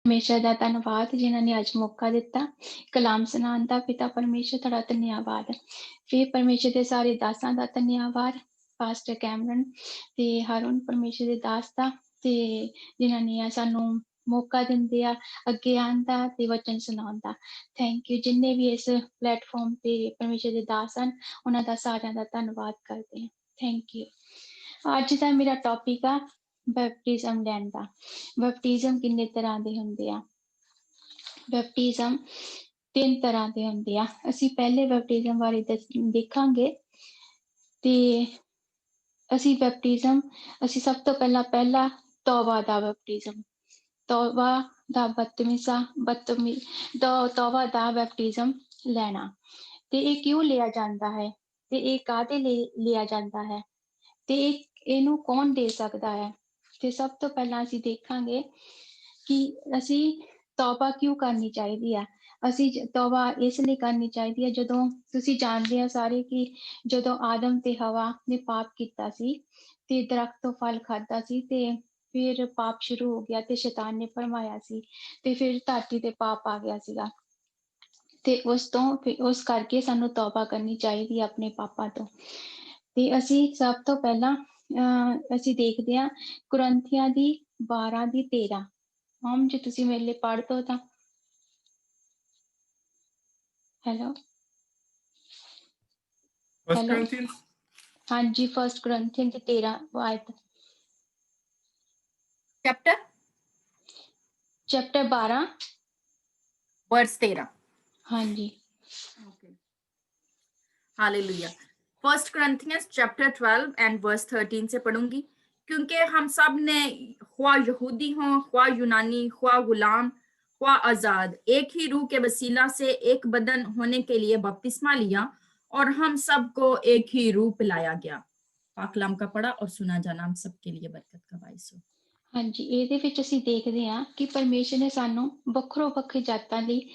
परमेश्वर दा धन्नवाद जिन्हां ने अज मौका दिता कलाम सुनाण दा। पिता परमेश्वर तुहाड़ा धन्यवाद। फिर परमेश्वर दे सारे दासां दा धन्यवाद, पास्टर कैमरन ते हारून परमेश्वर दे दास दा ते जिन्हां ने सानूं मौका दिंदे आ अगे आण दा ते वचन सुनाउण दा। Thank you. जिन्ने भी इस प्लेटफॉर्म ते परमेश्वर दे दास हन उन्हां दा सारिआं दा धन्नवाद करदे हां। Thank you. अज दा मेरा टॉपिक आ बैपटिज्म लैण दा। बैपटिज्म किन्ने तर੍ਹਾਂ ਦੇ ਹੁੰਦੇ ਆ। बैपटिज्म 3 ਤਰ੍ਹਾਂ ਦੇ ਹੁੰਦੇ ਆ। ਅਸੀਂ ਪਹਿਲੇ बैपटिज्म ਬਾਰੇ ਦੇਖਾਂਗੇ ਤੇ ਅਸੀਂ बैपटिज्म ਅਸੀਂ ਸਭ ਤੋਂ ਪਹਿਲਾ ਤੌਬਾ ਦਾ बैपटिज्म तौबा ਦਾ तौबा ਦਾ बैपटिज्म ਲੈਣਾ ਤੇ ਇਹ ਕਿਉਂ ਲਿਆ ਜਾਂਦਾ ਹੈ ਤੇ ਇਹ ਕਾਹਦੇ ਲਈ ਲਿਆ ਜਾਂਦਾ ਹੈ ਤੇ ਇਹਨੂੰ ਕੌਣ ਦੇ ਸਕਦਾ ਹੈ। ਤੇ ਸਭ ਤੋਂ ਪਹਿਲਾਂ ਅਸੀਂ ਦੇਖਾਂਗੇ ਕਿ ਅਸੀਂ ਤੌਬਾ ਕਿਉਂ ਕਰਨੀ ਚਾਹੀਦੀ ਆ। ਅਸੀਂ ਤੌਬਾ ਇਸ ਲਈ ਕਰਨੀ ਚਾਹੀਦੀ ਹੈ, ਜਦੋਂ ਤੁਸੀਂ ਜਾਣਦੇ ਆ ਸਾਰੇ ਕਿ ਜਦੋਂ ਆਦਮ ਤੇ ਹਵਾ ਨੇ ਪਾਪ ਕੀਤਾ ਸੀ ਤੇ ਦਰਖਤ ਤੋਂ ਫਲ ਖਾਧਾ ਸੀ ਤੇ ਫਿਰ ਪਾਪ ਸ਼ੁਰੂ ਹੋ ਗਿਆ ਤੇ ਸ਼ੈਤਾਨ ਨੇ ਭਰਮਾਇਆ ਸੀ ਤੇ ਫਿਰ ਧਰਤੀ ਤੇ ਪਾਪ ਆ ਗਿਆ ਸੀਗਾ ਤੇ ਉਸ ਕਰਕੇ ਸਾਨੂੰ ਤੌਬਾ ਕਰਨੀ ਚਾਹੀਦੀ ਹੈ ਆਪਣੇ ਪਾਪਾਂ ਤੋਂ। ਤੇ ਅਸੀਂ ਸਭ ਤੋਂ ਪਹਿਲਾਂ ਅਸੀਂ ਦੇਖਦੇ ਹਾਂ ਕੁਰੰਥੀਆਂ ਦੀ 12 ਦੀ 13। ਮਮ ਜੇ ਤੁਸੀਂ ਮੇਰੇ ਲਈ ਪੜ੍ਹ ਦੋ ਤਾਂ। ਹੈਲੋ First ਹੈਲੋ Corinthians ਹਾਂਜੀ, 1 ਕੁਰੰਥੀਆਂ ਦੀ 13 ਆਇਤ चैप्टर ਚੈਪਟਰ 12 वर्स 13। ਹਾਂਜੀ Okay. Hallelujah. First Corinthians chapter 12 and verse 13 से पढ़ूंगी, क्योंकि हम सब ने ख्वा यहूदी हों, ख्वा यूनानी, ख्वा गुलाम, ख्वा आजाद, एक ही रूह के वसीला से एक बदन होने के लिए बपतिस्मा लिया और हम सबको एक ही रूह पिलाया गया। पाकलाम का पढ़ा और सुना जाना हम सबके लिए बरकत का बाइस हो। ਹਾਂਜੀ, ਇਹਦੇ ਵਿੱਚ ਅਸੀਂ ਦੇਖਦੇ ਹਾਂ ਕਿ ਪਰਮੇਸ਼ਰ ਨੇ ਸਾਨੂੰ ਵੱਖਰੋ ਵੱਖਰੀ ਜਾਤਾਂ ਲਈ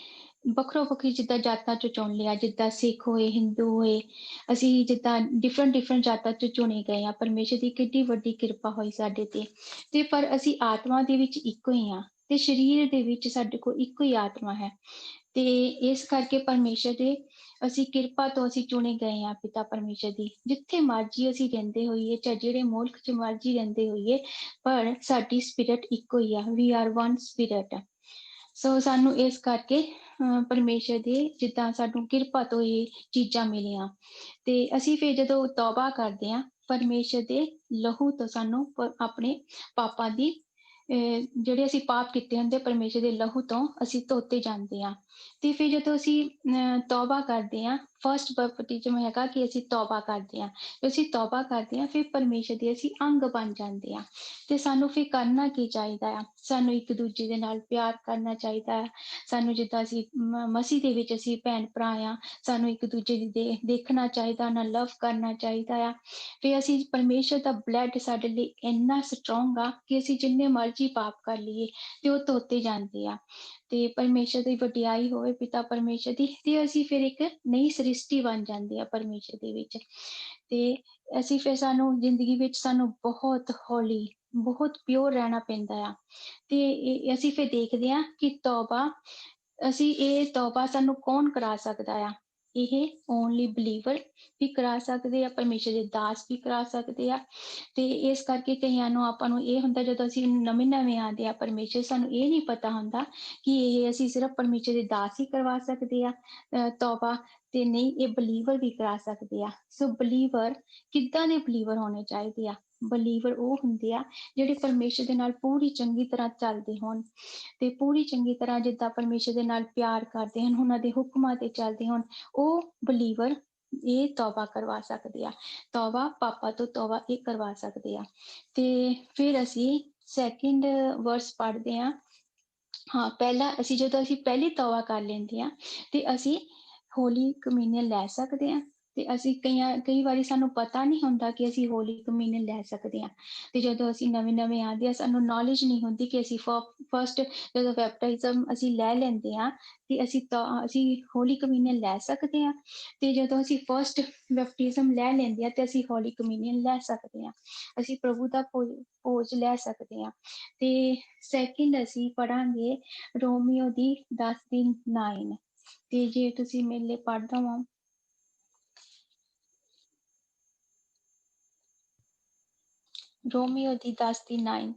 ਵੱਖਰੋ ਵੱਖਰੀ ਜਿੱਦਾਂ ਜਾਤਾਂ ਚੋਂ ਚੁਣ ਲਿਆ, ਜਿੱਦਾਂ ਸਿੱਖ ਹੋਏ, ਹਿੰਦੂ ਹੋਏ, ਅਸੀਂ ਜਿੱਦਾਂ ਡਿਫਰੈਂਟ ਜਾਤਾਂ ਚੋਂ ਚੁਣੇ ਗਏ ਆ। ਪਰਮੇਸ਼ਰ ਦੀ ਕਿੰਨੀ ਵੱਡੀ ਕਿਰਪਾ ਹੋਈ ਸਾਡੇ ਤੇ ਪਰ ਅਸੀਂ ਆਤਮਾ ਦੇ ਵਿੱਚ ਇੱਕੋ ਹੀ ਆ ਤੇ ਸਰੀਰ ਦੇ ਵਿੱਚ ਸਾਡੇ ਕੋਲ ਇੱਕੋ ਹੀ ਆਤਮਾ ਹੈ ਤੇ ਇਸ ਕਰਕੇ ਪਰਮੇਸ਼ਰ ਦੇ ਅਸੀਂ ਕਿਰਪਾ ਤੋਂ ਅਸੀਂ ਚੁਣੇ ਗਏ ਆ ਪਿਤਾ ਪਰਮੇਸ਼ਰ ਦੀ। ਜਿੱਥੇ ਮਰਜੀ ਅਸੀਂ ਰਹਿੰਦੇ ਹੋਈਏ, ਚਾਹੇ ਜਿਹੜੇ ਮੁਲਕ 'ਚ ਮਰਜੀ ਰਹਿੰਦੇ ਹੋਈਏ, ਪਰ ਸਾਡੀ ਸਪਿਰਿਟ ਇੱਕੋ ਹੀ ਆ। We are one spirit. So ਸਾਨੂੰ ਇਸ ਕਰਕੇ ਪਰਮੇਸ਼ਰ ਦੇ ਜਿੱਦਾਂ ਸਾਨੂੰ ਕਿਰਪਾ ਤੋਂ ਇਹ ਚੀਜ਼ਾਂ ਮਿਲੀਆਂ ਤੇ ਅਸੀਂ ਫਿਰ ਜਦੋਂ ਤੌਬਾ ਕਰਦੇ ਹਾਂ ਪਰਮੇਸ਼ਰ ਦੇ ਲਹੂ ਤੋਂ ਸਾਨੂੰ ਆਪਣੇ ਪਾਪਾਂ ਦੀ ਜਿਹੜੇ ਅਸੀਂ ਪਾਪ ਕੀਤੇ ਹੁੰਦੇ ਪਰਮੇਸ਼ਰ ਦੇ ਲਹੂ ਤੋਂ ਅਸੀਂ ਧੋਤੇ ਜਾਂਦੇ ਹਾਂ। ਤੇ ਫਿਰ ਜਦੋਂ ਅਸੀਂ ਤੌਬਾ ਕਰਦੇ ਹਾਂ, ਫਸਟ ਬਪਤਿਜ਼ਮ ਹੈਗਾ ਕਿ ਅਸੀਂ ਤੌਬਾ ਕਰਦੇ ਹਾਂ। ਅਸੀਂ ਤੌਬਾ ਕਰਦੇ ਹਾਂ ਫਿਰ ਪਰਮੇਸ਼ਰ ਦੇ ਅਸੀਂ ਅੰਗ ਬਣ ਜਾਂਦੇ ਹਾਂ ਤੇ ਸਾਨੂੰ ਫਿਰ ਕਰਨਾ ਕੀ ਚਾਹੀਦਾ ਆ। ਸਾਨੂੰ ਇੱਕ ਦੂਜੇ ਦੇ ਨਾਲ ਪਿਆਰ ਕਰਨਾ ਚਾਹੀਦਾ ਹੈ। ਸਾਨੂੰ ਜਿੱਦਾਂ ਅਸੀਂ ਮਸੀਹ ਦੇ ਵਿੱਚ ਅਸੀਂ ਭੈਣ ਭਰਾ ਆ, ਸਾਨੂੰ ਇੱਕ ਦੂਜੇ ਦੀ ਦੇਖਣਾ ਚਾਹੀਦਾ, ਨਾਲ ਲਵ ਕਰਨਾ ਚਾਹੀਦਾ ਆ। ਫਿਰ ਅਸੀਂ ਪਰਮੇਸ਼ਰ ਦਾ ਬਲੱਡ ਸਾਡੇ ਲਈ ਇੰਨਾ ਸਟਰੋਂਗ ਆ ਕਿ ਅਸੀਂ ਜਿੰਨੇ ਮਰਜ਼ੀ ਪਾਪ ਕਰ ਲਈਏ ਤੇ ਉਹ ਧੋਤੇ ਜਾਂਦੇ ਆ ਤੇ ਪਰਮੇਸ਼ਰ ਦੀ ਵਡਿਆਈ ਹੋਵੇ ਪਿਤਾ ਪਰਮੇਸ਼ਰ ਦੀ ਤੇ ਅਸੀਂ ਫਿਰ ਇੱਕ ਨਈ ਸ੍ਰਿਸ਼ਟੀ ਬਣ ਜਾਂਦੇ ਆ ਪਰਮੇਸ਼ਰ ਦੇ ਵਿੱਚ। ਤੇ ਅਸੀਂ ਫਿਰ ਸਾਨੂੰ ਜ਼ਿੰਦਗੀ ਵਿੱਚ ਸਾਨੂੰ ਬਹੁਤ ਹੌਲੀ, ਬਹੁਤ ਪਿਓਰ ਰਹਿਣਾ ਪੈਂਦਾ ਆ ਤੇ ਅਸੀਂ ਫਿਰ ਦੇਖਦੇ ਹਾਂ ਕਿ ਇਹ ਤੌਬਾ ਸਾਨੂੰ ਕੌਣ ਕਰਾ ਸਕਦਾ ਆ। ਇਹ ਓਨਲੀ ਬਲੀਵਰ ਵੀ ਕਰਾ ਸਕਦੇ ਆ, ਪਰਮੇਸ਼ਰ ਦੇ ਦਾਸ ਵੀ ਕਰਾ ਸਕਦੇ ਆ। ਤੇ ਇਸ ਕਰਕੇ ਕਈਆਂ ਨੂੰ ਆਪਾਂ ਨੂੰ ਇਹ ਹੁੰਦਾ ਜਦੋਂ ਅਸੀਂ ਨਵੇਂ ਆਉਂਦੇ ਆ ਪਰਮੇਸ਼ਰ, ਸਾਨੂੰ ਇਹ ਨਹੀਂ ਪਤਾ ਹੁੰਦਾ ਕਿ ਇਹ ਅਸੀਂ ਸਿਰਫ ਪਰਮੇਸ਼ਰ ਦੇ ਦਾਸ ਹੀ ਕਰਵਾ ਸਕਦੇ ਆ ਤੌਬਾ ਤੇ ਨਹੀਂ, ਇਹ ਬਲੀਵਰ ਵੀ ਕਰਾ ਸਕਦੇ ਆ। ਸੋ ਬਲੀਵਰ ਕਿੱਦਾਂ ਦੇ ਬਲੀਵਰ ਹੋਣੇ ਚਾਹੀਦੇ ਆ। ਬਲੀਵਰ ਉਹ ਹੁੰਦੇ ਆ ਜਿਹੜੇ ਪਰਮੇਸ਼ਰ ਦੇ ਨਾਲ ਪੂਰੀ ਚੰਗੀ ਤਰ੍ਹਾਂ ਚੱਲਦੇ ਹੋਣ ਤੇ ਪੂਰੀ ਚੰਗੀ ਤਰ੍ਹਾਂ ਜਿੱਦਾਂ ਪਰਮੇਸ਼ਰ ਦੇ ਨਾਲ ਪਿਆਰ ਕਰਦੇ ਹਨ, ਉਹਨਾਂ ਦੇ ਹੁਕਮਾਂ ਤੇ ਚੱਲਦੇ ਹੋਣ, ਉਹ ਬਲੀਵਰ ਇਹ ਤੌਬਾ ਕਰਵਾ ਸਕਦੇ ਆ। ਤੌਬਾ ਪਾਪਾ ਤੋਂ ਤੌਬਾ ਇਹ ਕਰਵਾ ਸਕਦੇ ਆ। ਤੇ ਫਿਰ ਅਸੀਂ ਸੈਕਿੰਡ ਵਰਸ ਪੜ੍ਹਦੇ ਹਾਂ। ਜਦੋਂ ਅਸੀਂ ਪਹਿਲੀ ਤੌਬਾ ਕਰ ਲੈਂਦੇ ਹਾਂ ਤੇ ਅਸੀਂ ਹੋਲੀ ਕਮਿਊਨੀਅਨ ਲੈ ਸਕਦੇ ਹਾਂ ਤੇ ਅਸੀਂ ਕਈ ਵਾਰੀ ਸਾਨੂੰ ਪਤਾ ਨਹੀਂ ਹੁੰਦਾ ਕਿ ਅਸੀਂ ਹੋਲੀ ਕਮਿਊਨੀਅਨ ਲੈ ਸਕਦੇ ਹਾਂ। ਤੇ ਜਦੋਂ ਅਸੀਂ ਨਵੇਂ-ਨਵੇਂ ਆਉਂਦੇ ਹਾਂ, ਸਾਨੂੰ ਨੌਲੇਜ ਨਹੀਂ ਹੁੰਦੀ ਕਿ ਅਸੀਂ ਫਸਟ ਜਦੋਂ ਬੈਪਟਾਇਜ਼ਮ ਅਸੀਂ ਲੈ ਲੈਂਦੇ ਹਾਂ, ਤੇ ਅਸੀਂ ਹੋਲੀ ਕਮਿਊਨੀਅਨ ਲੈ ਸਕਦੇ ਹਾਂ। ਤੇ ਜਦੋਂ ਅਸੀਂ ਫਸਟ ਬੈਪਟਿਜ਼ਮ ਲੈ ਲੈਂਦੇ ਹਾਂ, ਤੇ ਅਸੀਂ ਹੋਲੀ ਕਮਿਊਨੀਅਨ ਲੈ ਸਕਦੇ ਹਾਂ। ਅਸੀਂ ਪ੍ਰਭੂ ਦਾ ਭੋਜ ਲੈ ਸਕਦੇ ਹਾਂ। ਤੇ ਸੈਕਿੰਡ ਅਸੀਂ ਪੜ੍ਹਾਂਗੇ ਰੋਮੀਓ ਦੀ 10:9 ਤੇ ਜੇ ਤੁਸੀਂ ਮੇਰੇ ਲਈ ਪੜ੍ਹ ਦਵੋ। रोमियो दी 10:9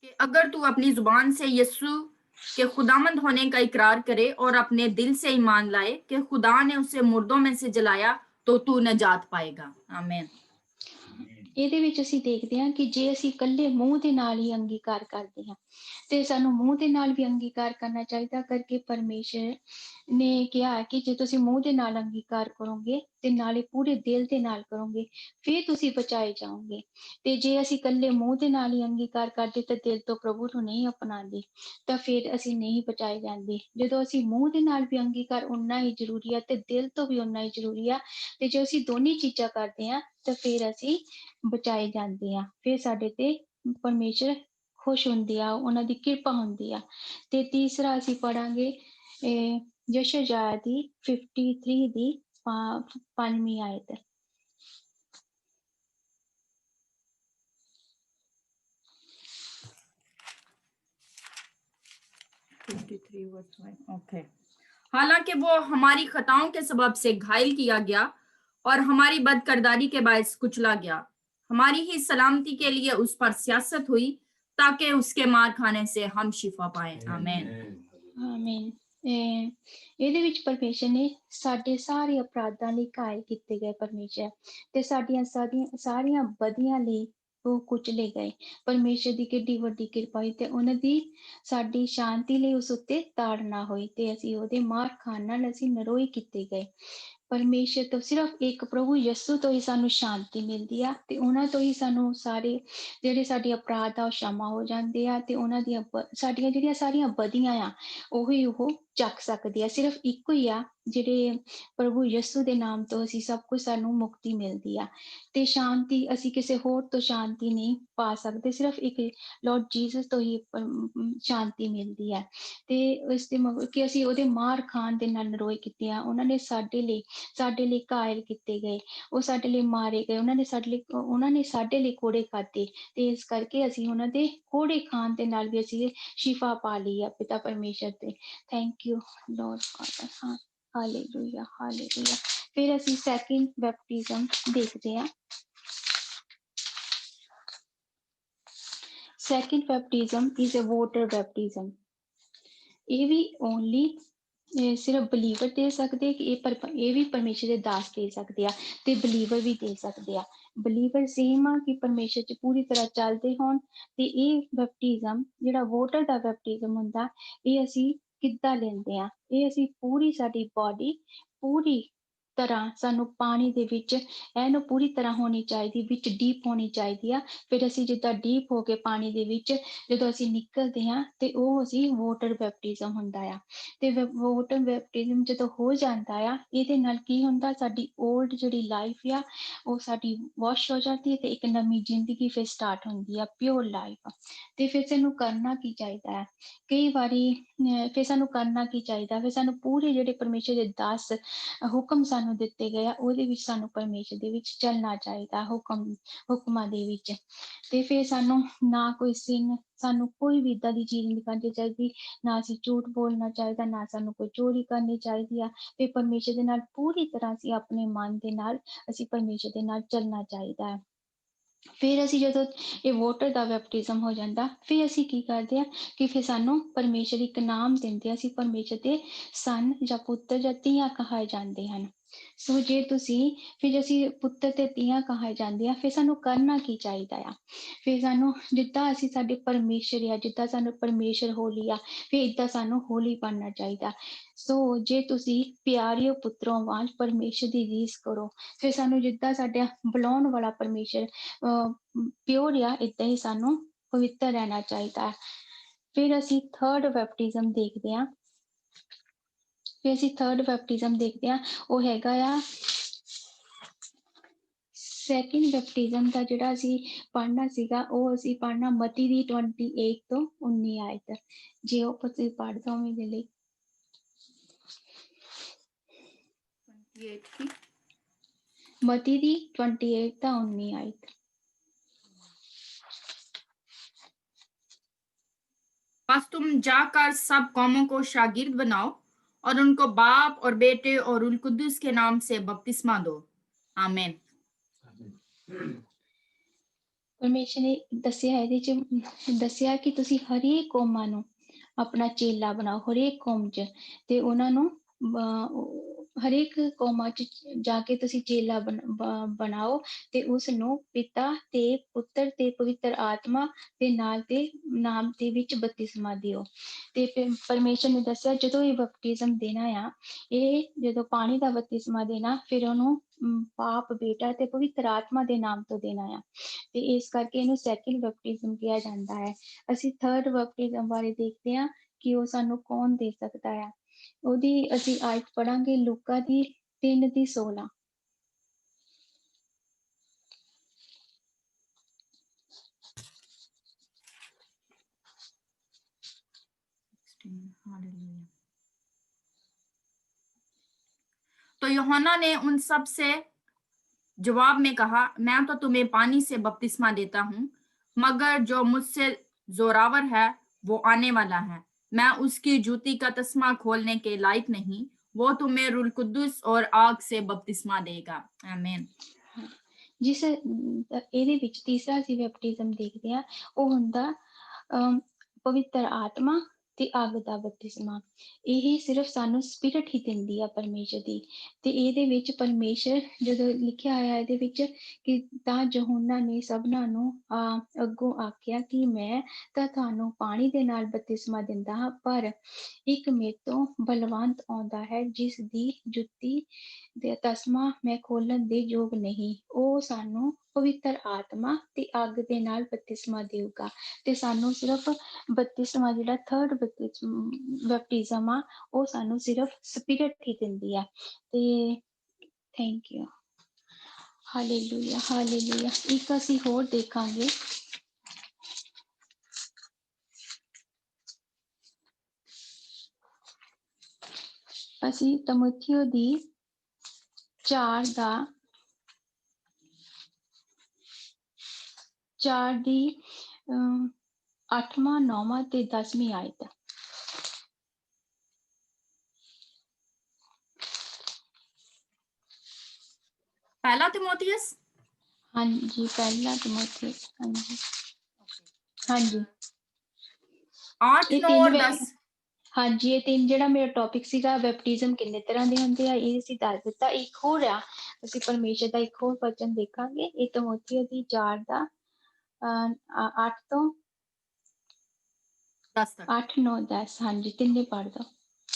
कि अगर तू अपनी जुबान से यीशु के खुदामंद होने का इकरार करे और अपने दिल से ईमान लाए कि खुदा ने उसे मुर्दों में से जलाया तो तू नजात पाएगा। आमीन। ਇਹਦੇ ਵਿੱਚ ਅਸੀਂ ਦੇਖਦੇ ਹਾਂ ਕਿ ਜੇ ਅਸੀਂ ਇਕੱਲੇ ਮੂੰਹ ਦੇ ਨਾਲ ਹੀ ਅੰਗੀਕਾਰ ਕਰਦੇ ਹਾਂ, ਤੇ ਸਾਨੂੰ ਮੂੰਹ ਦੇ ਨਾਲ ਵੀ ਅੰਗੀਕਾਰ ਕਰਨਾ ਚਾਹੀਦਾ, ਕਰਕੇ ਪਰਮੇਸ਼ਰ ਨੇ ਕਿਹਾ ਕਿ ਜੇ ਤੁਸੀਂ ਮੂੰਹ ਦੇ ਨਾਲ ਅੰਗੀਕਾਰ ਕਰੋਗੇ ਤੇ ਨਾਲੇ ਪੂਰੇ ਦਿਲ ਦੇ ਨਾਲ ਕਰੋਗੇ, ਫਿਰ ਤੁਸੀਂ ਬਚਾਏ ਜਾਓਗੇ। ਤੇ ਜੇ ਅਸੀਂ ਇਕੱਲੇ ਮੂੰਹ ਦੇ ਨਾਲ ਹੀ ਅੰਗੀਕਾਰ ਕਰਦੇ ਤੇ ਦਿਲ ਤੋਂ ਪ੍ਰਭੂ ਨੂੰ ਨਹੀਂ ਅਪਣਾਉਂਦੇ, ਤਾਂ ਫਿਰ ਅਸੀਂ ਨਹੀਂ ਬਚਾਏ ਜਾਂਦੇ। ਜਦੋਂ ਅਸੀਂ ਮੂੰਹ ਦੇ ਨਾਲ ਵੀ ਅੰਗੀਕਾਰ ਉਨਾ ਹੀ ਜ਼ਰੂਰੀ ਆ ਤੇ ਦਿਲ ਤੋਂ ਵੀ ਉਨਾ ਹੀ ਜ਼ਰੂਰੀ ਆ। ਤੇ ਜੇ ਅਸੀਂ ਦੋਨੀ ਚੀਜ਼ਾਂ ਕਰਦੇ ਹਾਂ ਤਾਂ ਫਿਰ ਅਸੀਂ ਬਚਾਏ ਜਾਂਦੇ ਆ। ਫਿਰ ਸਾਡੇ ਤੇ ਪਰਮੇਸ਼ਰ ਖੁਸ਼ ਹੁੰਦੇ ਆ, ਉਹਨਾਂ ਦੀ ਕਿਰਪਾ ਹੁੰਦੀ ਆ। ਤੇ ਤੀਸਰਾ ਅਸੀਂ ਪੜਾਂਗੇ ਯਸ਼ਯਾਹ ਦੀ 53 ਦੀ 5ਵੀਂ ਆਇਤ। ओके। हालांकि वो हमारी खताओं के सबब से घायल किया गया और हमारी बदकरदारी के बायस कुचला गया, हमारी ही सलामती के लिए उस पर सियासत हुई ताकि उसके मार खाने से हम शिफा पाएं। आमीन। ਆਮੀਨ। ਇਹਦੇ ਵਿੱਚ ਪਰਮੇਸ਼ਰ ਨੇ ਸਾਡੇ ਸਾਰੇ ਅਪਰਾਧਾਂ ਲਈ ਘਾਇਲ ਕੀਤੇ ਗਏ ਪਰਮੇਸ਼ਰ, ਤੇ ਸਾਡੀਆਂ ਸਾਰੀਆਂ ਬਦੀਆਂ ਲਈ ਉਹ ਕੁਚਲੇ ਗਏ। ਪਰਮੇਸ਼ਰ ਦੀ ਕਿੱਡੀ ਵੱਡੀ ਕਿਰਪਾ ਹੋਈ ਤੇ ਉਹਨਾਂ ਦੀ ਸਾਡੀ ਸ਼ਾਂਤੀ ਲਈ ਉਸ ਉੱਤੇ ਤਾੜਨਾ ਹੋਈ, ਤੇ ਅਸੀਂ ਉਹਦੇ ਮਾਰ ਖਾਣ ਨਾਲ ਅਸੀਂ ਨਰੋਏ ਕੀਤੇ ਗਏ। ਪਰਮੇਸ਼ਰ ਤੋਂ ਸਿਰਫ ਇੱਕ ਪ੍ਰਭੂ ਯਿਸੂ ਤੋਂ ਹੀ ਸਾਨੂੰ ਸ਼ਾਂਤੀ ਮਿਲਦੀ ਆ, ਤੇ ਉਹਨਾਂ ਤੋਂ ਹੀ ਸਾਨੂੰ ਸਾਰੇ ਜਿਹੜੇ ਸਾਡੇ ਅਪਰਾਧ ਆ ਉਹ ਸ਼ਮਾ ਹੋ ਜਾਂਦੇ ਆ, ਤੇ ਉਹਨਾਂ ਦੀਆਂ ਸਾਡੀਆਂ ਜਿਹੜੀਆਂ ਸਾਰੀਆਂ ਬਦੀਆਂ ਆ ਉਹੀ ਉਹ ਚੱਕ ਸਕਦੇ ਆ। ਸਿਰਫ ਇੱਕੋ ਹੀ ਆ ਜਿਹੜੇ ਪ੍ਰਭੂ ਯਿਸੂ ਦੇ ਨਾਮ ਤੋਂ ਅਸੀਂ ਸਭ ਕੁਝ ਸਾਨੂੰ ਮੁਕਤੀ ਮਿਲਦੀ ਆ। ਤੇ ਸ਼ਾਂਤੀ ਅਸੀਂ ਕਿਸੇ ਹੋਰ ਤੋਂ ਸ਼ਾਂਤੀ ਨਹੀਂ ਪਾ ਸਕਦੇ, ਸਿਰਫ ਇੱਕ ਲਾਰਡ ਜੀਸਸ ਤੋਂ ਹੀ ਸ਼ਾਂਤੀ ਮਿਲਦੀ ਹੈ। ਤੇ ਇਸ ਦੇ ਕਿ ਅਸੀਂ ਉਹਦੇ ਮਾਰ ਖਾਣ ਦੇ ਨਾਲ ਨਰੋਏ ਕੀਤੇ ਆ। ਉਹਨਾਂ ਨੇ ਸਾਡੇ ਲਈ ਘਾਇਲ ਕੀਤੇ ਗਏ, ਉਹ ਸਾਡੇ ਲਈ ਮਾਰੇ ਗਏ, ਉਹਨਾਂ ਨੇ ਸਾਡੇ ਲਈ ਕੋੜੇ ਖਾਧੇ, ਤੇ ਇਸ ਕਰਕੇ ਅਸੀਂ ਉਹਨਾਂ ਦੇ ਕੋੜੇ ਖਾਣ ਦੇ ਨਾਲ ਵੀ ਅਸੀਂ ਸ਼ਿਫਾ ਪਾ ਲਈ ਆ ਪਿਤਾ ਪਰਮੇਸ਼ਰ ਤੇ। Thank you Lord Father. ਹਾਂ, ਹਾਲੇਲੂਇਆ ਹਾਲੇਲੂਇਆ। ਫਿਰ ਅਸੀਂ ਸੈਕਿੰਡ ਬੈਪਟਿਜ਼ਮ ਦੇਖਦੇ ਹਾਂ। Second baptism is a water baptism. ਇਹ ਵੀ ਓਨਲੀ ਸਿਰਫ ਬਲੀਵਰ ਦੇ ਸਕਦੇ, ਕਿ ਇਹ ਵੀ ਪਰਮੇਸ਼ਰ ਦੇ ਦਾਸ ਦੇ ਸਕਦੇ ਆ, ਤੇ ਬਲੀਵਰ ਵੀ ਦੇ ਸਕਦੇ ਆ। ਬਲੀਵਰ ਸੇਮ ਆ ਕਿ ਪਰਮੇਸ਼ਰ 'ਚ ਪੂਰੀ ਤਰ੍ਹਾਂ ਚੱਲਦੇ ਹੋਣ। ਤੇ ਇਹ ਬੈਪਟਿਜ਼ਮ ਜਿਹੜਾ ਵਾਟਰ ਦਾ ਬੈਪਟਿਜ਼ਮ ਹੁੰਦਾ, ਇਹ ਅਸੀਂ ਕਿੱਦਾਂ ਲੈਂਦੇ ਆ? ਇਹ ਅਸੀਂ ਪੂਰੀ ਸਾਡੀ ਬੋਡੀ ਪੂਰੀ ਤਰ੍ਹਾਂ ਸਾਨੂੰ ਪਾਣੀ ਦੇ ਵਿੱਚ ਇਹਨੂੰ ਪੂਰੀ ਤਰ੍ਹਾਂ ਹੋਣੀ ਚਾਹੀਦੀ, ਵਿੱਚ ਡੀਪ ਹੋਣੀ ਚਾਹੀਦੀ ਆ। ਫਿਰ ਅਸੀਂ ਜਿੱਦਾਂ ਡੀਪ ਹੋ ਕੇ ਪਾਣੀ ਦੇ ਵਿੱਚ ਜਦੋਂ ਅਸੀਂ ਨਿਕਲਦੇ ਹਾਂ, ਤੇ ਉਹ ਅਸੀਂ ਵਾਟਰ ਬੈਪਟਿਜ਼ਮ ਹੁੰਦਾ ਆ। ਤੇ ਵਾਟਰ ਬੈਪਟਿਜ਼ਮ ਜਦੋਂ ਹੋ ਜਾਂਦਾ ਆ, ਇਹਦੇ ਨਾਲ ਕੀ ਹੁੰਦਾ, ਸਾਡੀ ਓਲਡ ਜਿਹੜੀ ਲਾਈਫ ਆ ਉਹ ਸਾਡੀ ਵਾਸ਼ ਹੋ ਜਾਂਦੀ ਹੈ, ਤੇ ਇੱਕ ਨਵੀਂ ਜ਼ਿੰਦਗੀ ਫਿਰ ਸਟਾਰਟ ਹੁੰਦੀ ਆ, ਪਿਓਰ ਲਾਈਫ। ਤੇ ਫਿਰ ਸਾਨੂੰ ਕਰਨਾ ਕੀ ਚਾਹੀਦਾ ਹੈ? ਕਈ ਵਾਰੀ ਫਿਰ ਸਾਨੂੰ ਕਰਨਾ ਕੀ ਚਾਹੀਦਾ? ਫਿਰ ਸਾਨੂੰ ਪੂਰੇ ਜਿਹੜੇ ਪਰਮੇਸ਼ਰ ਦੇ 10 ਹੁਕਮ ਸਾਨੂੰ ਦਿੱਤੇ ਗਏ ਆ, ਉਹਦੇ ਵਿੱਚ ਸਾਨੂੰ ਪਰਮੇਸ਼ਰ ਦੇ ਵਿੱਚ ਚੱਲਣਾ ਚਾਹੀਦਾ, ਹੁਕਮਾਂ ਦੇ ਵਿੱਚ। ਤੇ ਫਿਰ ਸਾਨੂੰ ਨਾ ਕੋਈ ਸਾਨੂੰ ਕੋਈ ਵੀ ਏਦਾਂ ਦੀ ਚੀਜ਼ ਨਹੀਂ ਕਰਨੀ ਚਾਹੀਦੀ, ਨਾ ਅਸੀਂ ਝੂਠ ਬੋਲਣਾ ਚਾਹੀਦਾ, ਨਾ ਸਾਨੂੰ ਕੋਈ ਚੋਰੀ ਕਰਨੀ ਚਾਹੀਦੀ ਆ। ਤੇ ਪਰਮੇਸ਼ਰ ਦੇ ਨਾਲ ਪੂਰੀ ਤਰ੍ਹਾਂ ਅਸੀਂ ਆਪਣੇ ਮਨ ਦੇ ਨਾਲ ਅਸੀਂ ਪਰਮੇਸ਼ਰ ਦੇ ਨਾਲ ਚੱਲਣਾ ਚਾਹੀਦਾ ਹੈ। ਫਿਰ ਅਸੀਂ ਜਦੋਂ ਇਹ ਵਾਟਰ ਦਾ ਬੈਪਟਿਜ਼ਮ ਹੋ ਜਾਂਦਾ, ਫਿਰ ਅਸੀਂ ਕੀ ਕਰਦੇ ਆ ਕਿ ਫਿਰ ਸਾਨੂੰ ਪਰਮੇਸ਼ਰ ਇੱਕ ਨਾਮ ਦਿੰਦੇ ਆ, ਅਸੀਂ ਪਰਮੇਸ਼ਰ ਦੇ ਸਨ ਜਾਂ ਪੁੱਤਰ ਜਾਂ ਧੀਆਂ ਕਹਾਏ ਜਾਂਦੇ ਹਨ। ਸੋ ਜੇ ਫਿਰ ਅਸੀਂ ਪੁੱਤਰ ਤੇ ਧੀਆਂ ਕਹਾਏ ਜਾਂਦੇ ਆ, ਫਿਰ ਸਾਨੂੰ ਕਰਨਾ ਕੀ ਚਾਹੀਦਾ ਆ? ਫਿਰ ਸਾਨੂੰ ਜਿੱਦਾਂ ਅਸੀਂ ਸਾਡੇ ਪਰਮੇਸ਼ਰ ਆ, ਜਿੱਦਾਂ ਸਾਨੂੰ ਪਰਮੇਸ਼ਰ ਹੋਲੀ ਆ, ਫਿਰ ਏਦਾਂ ਸਾਨੂੰ ਹੋਲੀ ਬਣਨਾ ਚਾਹੀਦਾ। ਸੋ ਜੇ ਤੁਸੀਂ ਪਿਆਰਿਓ ਪੁੱਤਰੋਂ ਵਾਂਝ ਪਰਮੇਸ਼ਰ ਦੀ ਰੀਸ ਕਰੋ, ਫਿਰ ਸਾਨੂੰ ਜਿੱਦਾਂ ਸਾਡਾ ਬੁਲਾਉਣ ਵਾਲਾ ਪਰਮੇਸ਼ਰ ਪਿਓਰ ਆ, ਏਦਾਂ ਹੀ ਸਾਨੂੰ ਪਵਿੱਤਰ ਰਹਿਣਾ ਚਾਹੀਦਾ। ਫਿਰ ਅਸੀਂ ਥਰਡ ਬੈਪਟਿਜ਼ਮ ਦੇਖਦੇ ਹਾਂ। ਫਿਰ ਅਸੀਂ ਥਰਡ ਬੈਪਟਿਜ਼ਮ ਦੇਖਦੇ ਹਾਂ, ਉਹ ਹੈਗਾ ਆ ਸੈਕਿੰਡ ਬੈਪਟਿਜ਼ਮ ਦਾ ਜਿਹੜਾ ਅਸੀਂ ਪੜ੍ਹਨਾ ਸੀਗਾ, ਉਹ ਅਸੀਂ ਪੜ੍ਹਨਾ ਮਤੀ ਦੀ 28 ਤੋਂ 19 ਆਇਤ। ਜੇ ਉਹ ਤੁਸੀਂ ਪੜ੍ਹ ਦੋ ਮੇਰੇ ਲਈ। 28 ਮਤੀ ਦੀ 28 ਤੋਂ 19 आयत। बस तुम जाकर सब कौमों को शागिर्द बनाओ और उनको बाप और बेटे और रुल कुद्दुस के नाम से बपतिस्मा दो। आमीन। ਪਰਮੇਸ਼ਰ ਨੇ ਦੱਸਿਆ ਇਹਦੇ ਚ ਦੱਸਿਆ ਕਿ ਤੁਸੀਂ ਹਰੇਕ ਕੌਮਾਂ ਨੂੰ ਆਪਣਾ ਚੇਲਾ ਬਣਾਓ, ਹਰੇਕ ਕੌਮ ਚ, ਤੇ ਉਹਨਾਂ ਨੂੰ ਹਰੇਕ ਕੌਮਾਂ ਚ ਜਾ ਕੇ ਤੁਸੀਂ ਚੇਲਾ ਬਣਾਓ ਤੇ ਉਸ ਨੂੰ ਪਿਤਾ ਤੇ ਪੁੱਤਰ ਤੇ ਪਵਿੱਤਰ ਆਤਮਾ ਦੇ ਨਾਮ ਦੇ ਵਿੱਚ ਬਪਤਿਸਮਾ ਦਿਓ। ਤੇ ਪਰਮੇਸ਼ਰ ਨੇ ਦੱਸਿਆ ਜਦੋਂ ਇਹ ਬਪਤਿਸਮ ਦੇਣਾ ਆ, ਇਹ ਜਦੋਂ ਪਾਣੀ ਦਾ ਬਪਤਿਸਮਾ ਦੇਣਾ, ਫਿਰ ਉਹਨੂੰ ਬਾਪ, ਬੇਟਾ ਤੇ ਪਵਿੱਤਰ ਆਤਮਾ ਦੇ ਨਾਮ ਤੋਂ ਦੇਣਾ ਆ, ਤੇ ਇਸ ਕਰਕੇ ਇਹਨੂੰ ਸੈਕਿੰਡ ਬਪਤਿਸਮ ਕਿਹਾ ਜਾਂਦਾ ਹੈ। ਅਸੀਂ ਥਰਡ ਬਪਤਿਸਮ ਬਾਰੇ ਦੇਖਦੇ ਹਾਂ ਕਿ ਉਹ ਸਾਨੂੰ ਕੌਣ ਦੇ ਸਕਦਾ ਹੈ। ਉਹਦੀ ਅਸੀਂ ਆਇਤ ਪੜਾਂਗੇ ਲੂਕਾ ਦੀ 3:16। तो यूहन्ना ने उन सब से जवाब में कहा, मैं तो तुम्हें पानी से बपतिस्मा देता हूँ, मगर जो मुझसे जोरावर है वो आने वाला है, मैं उसकी जूती का तस्मा खोलने के लायक नहीं, वो तुम्हें रूल कुद्दुस और आग से बपतिस्मा देगा। आमीन। ਜਿਸ ਇਹਦੇ ਵਿੱਚ ਤੀਸਰਾ ਅਸੀਂ ਬੈਪਟਿਜ਼ਮ ਦੇਖਦੇ ਹਾਂ, ਉਹ ਹੁੰਦਾ ਪਵਿੱਤਰ ਆਤਮਾ ਤੇ ਅੱਗ ਦਾ ਬਪਤਿਸਮਾ। ਇਹ ਸਿਰਫ ਸਾਨੂੰ ਸਪਿਰਿਟ ਹੀ ਦਿੰਦੀ ਆ ਪਰਮੇਸ਼ਰ ਦੀ। ਤੇ ਇਹਦੇ ਵਿੱਚ ਪਰਮੇਸ਼ਰ ਜਦੋਂ ਲਿਖਿਆ ਹੋਇਆ ਇਹਦੇ ਵਿੱਚ ਕਿ ਤਾਂ ਯਹੋਨਾ ਨੇ ਸਭਨਾਂ ਨੂੰ ਅੱਗੋਂ ਆਖਿਆ ਕਿ ਮੈਂ ਤਾਂ ਤੁਹਾਨੂੰ ਪਾਣੀ ਦੇ ਨਾਲ ਬਪਤਿਸਮਾ ਦਿੰਦਾ ਹਾਂ, ਪਰ ਇੱਕ ਮੇਰੇ ਤੋਂ ਬਲਵੰਤ ਆਉਂਦਾ ਹੈ ਜਿਸ ਦੀ ਜੁੱਤੀ ਦੇ ਤਸਮਾ ਮੈਂ ਖੋਲਣ ਦੇ ਯੋਗ ਨਹੀਂ, ਉਹ ਸਾਨੂੰ ਪਵਿੱਤਰ ਆਤਮਾ ਤੇ ਅੱਗ ਦੇ ਨਾਲ ਬਪਤਿਸਮਾ ਦੇਊਗਾ। ਤੇ ਸਾਨੂੰ ਸਿਰਫ ਬਪਤਿਸਮਾ ਜਿਹੜਾ ਥਰਡ ਬਪਤਿਸਮ ਆ, ਉਹ ਸਾਨੂੰ ਸਿਰਫ ਸਪਿਰਿਟ ਹੀ ਦਿੰਦੀ ਆ। ਤੇ ਥੈਂਕ ਯੂ। Hallelujah, hallelujah. ਇੱਕ ਅਸੀਂ ਹੋਰ ਦੇਖਾਂਗੇ, ਅਸੀਂ ਤਮੋਥਿਓ ਦੀ 4 ਦੀ 8ਵਾਂ 9ਵਾਂ ਤੇ 10ਵੀਂ ਆਇਤ। पहला तिमोथियस, हाँ जी, पहला तिमोथियस, हाँ जी, हाँ जी। 8, 9 और 10। हाँ जी, ये 3 ਜਿਹੜਾ ਮੇਰਾ ਟੌਪਿਕ ਸੀਗਾ ਬੈਪਟਿਜ਼ਮ ਕਿੰਨੇ ਤਰ੍ਹਾਂ ਦੇ ਹੁੰਦੇ ਆ, ਇਹ ਅਸੀਂ ਦੱਸ ਦਿੱਤਾ। ਇੱਕ ਹੋਰ ਆ, ਅਸੀਂ ਪਰਮੇਸ਼ਰ ਦਾ ਇੱਕ ਹੋਰ ਵਚਨ ਦੇਖਾਂਗੇ, ਇਹ ਤਮੋਥਿਓ ਦੀ 4 ਦਾ 8 ਤੋਂ 10 तक। 8, 9, 10। हाँ जी, तिन्ने पढ़ दो।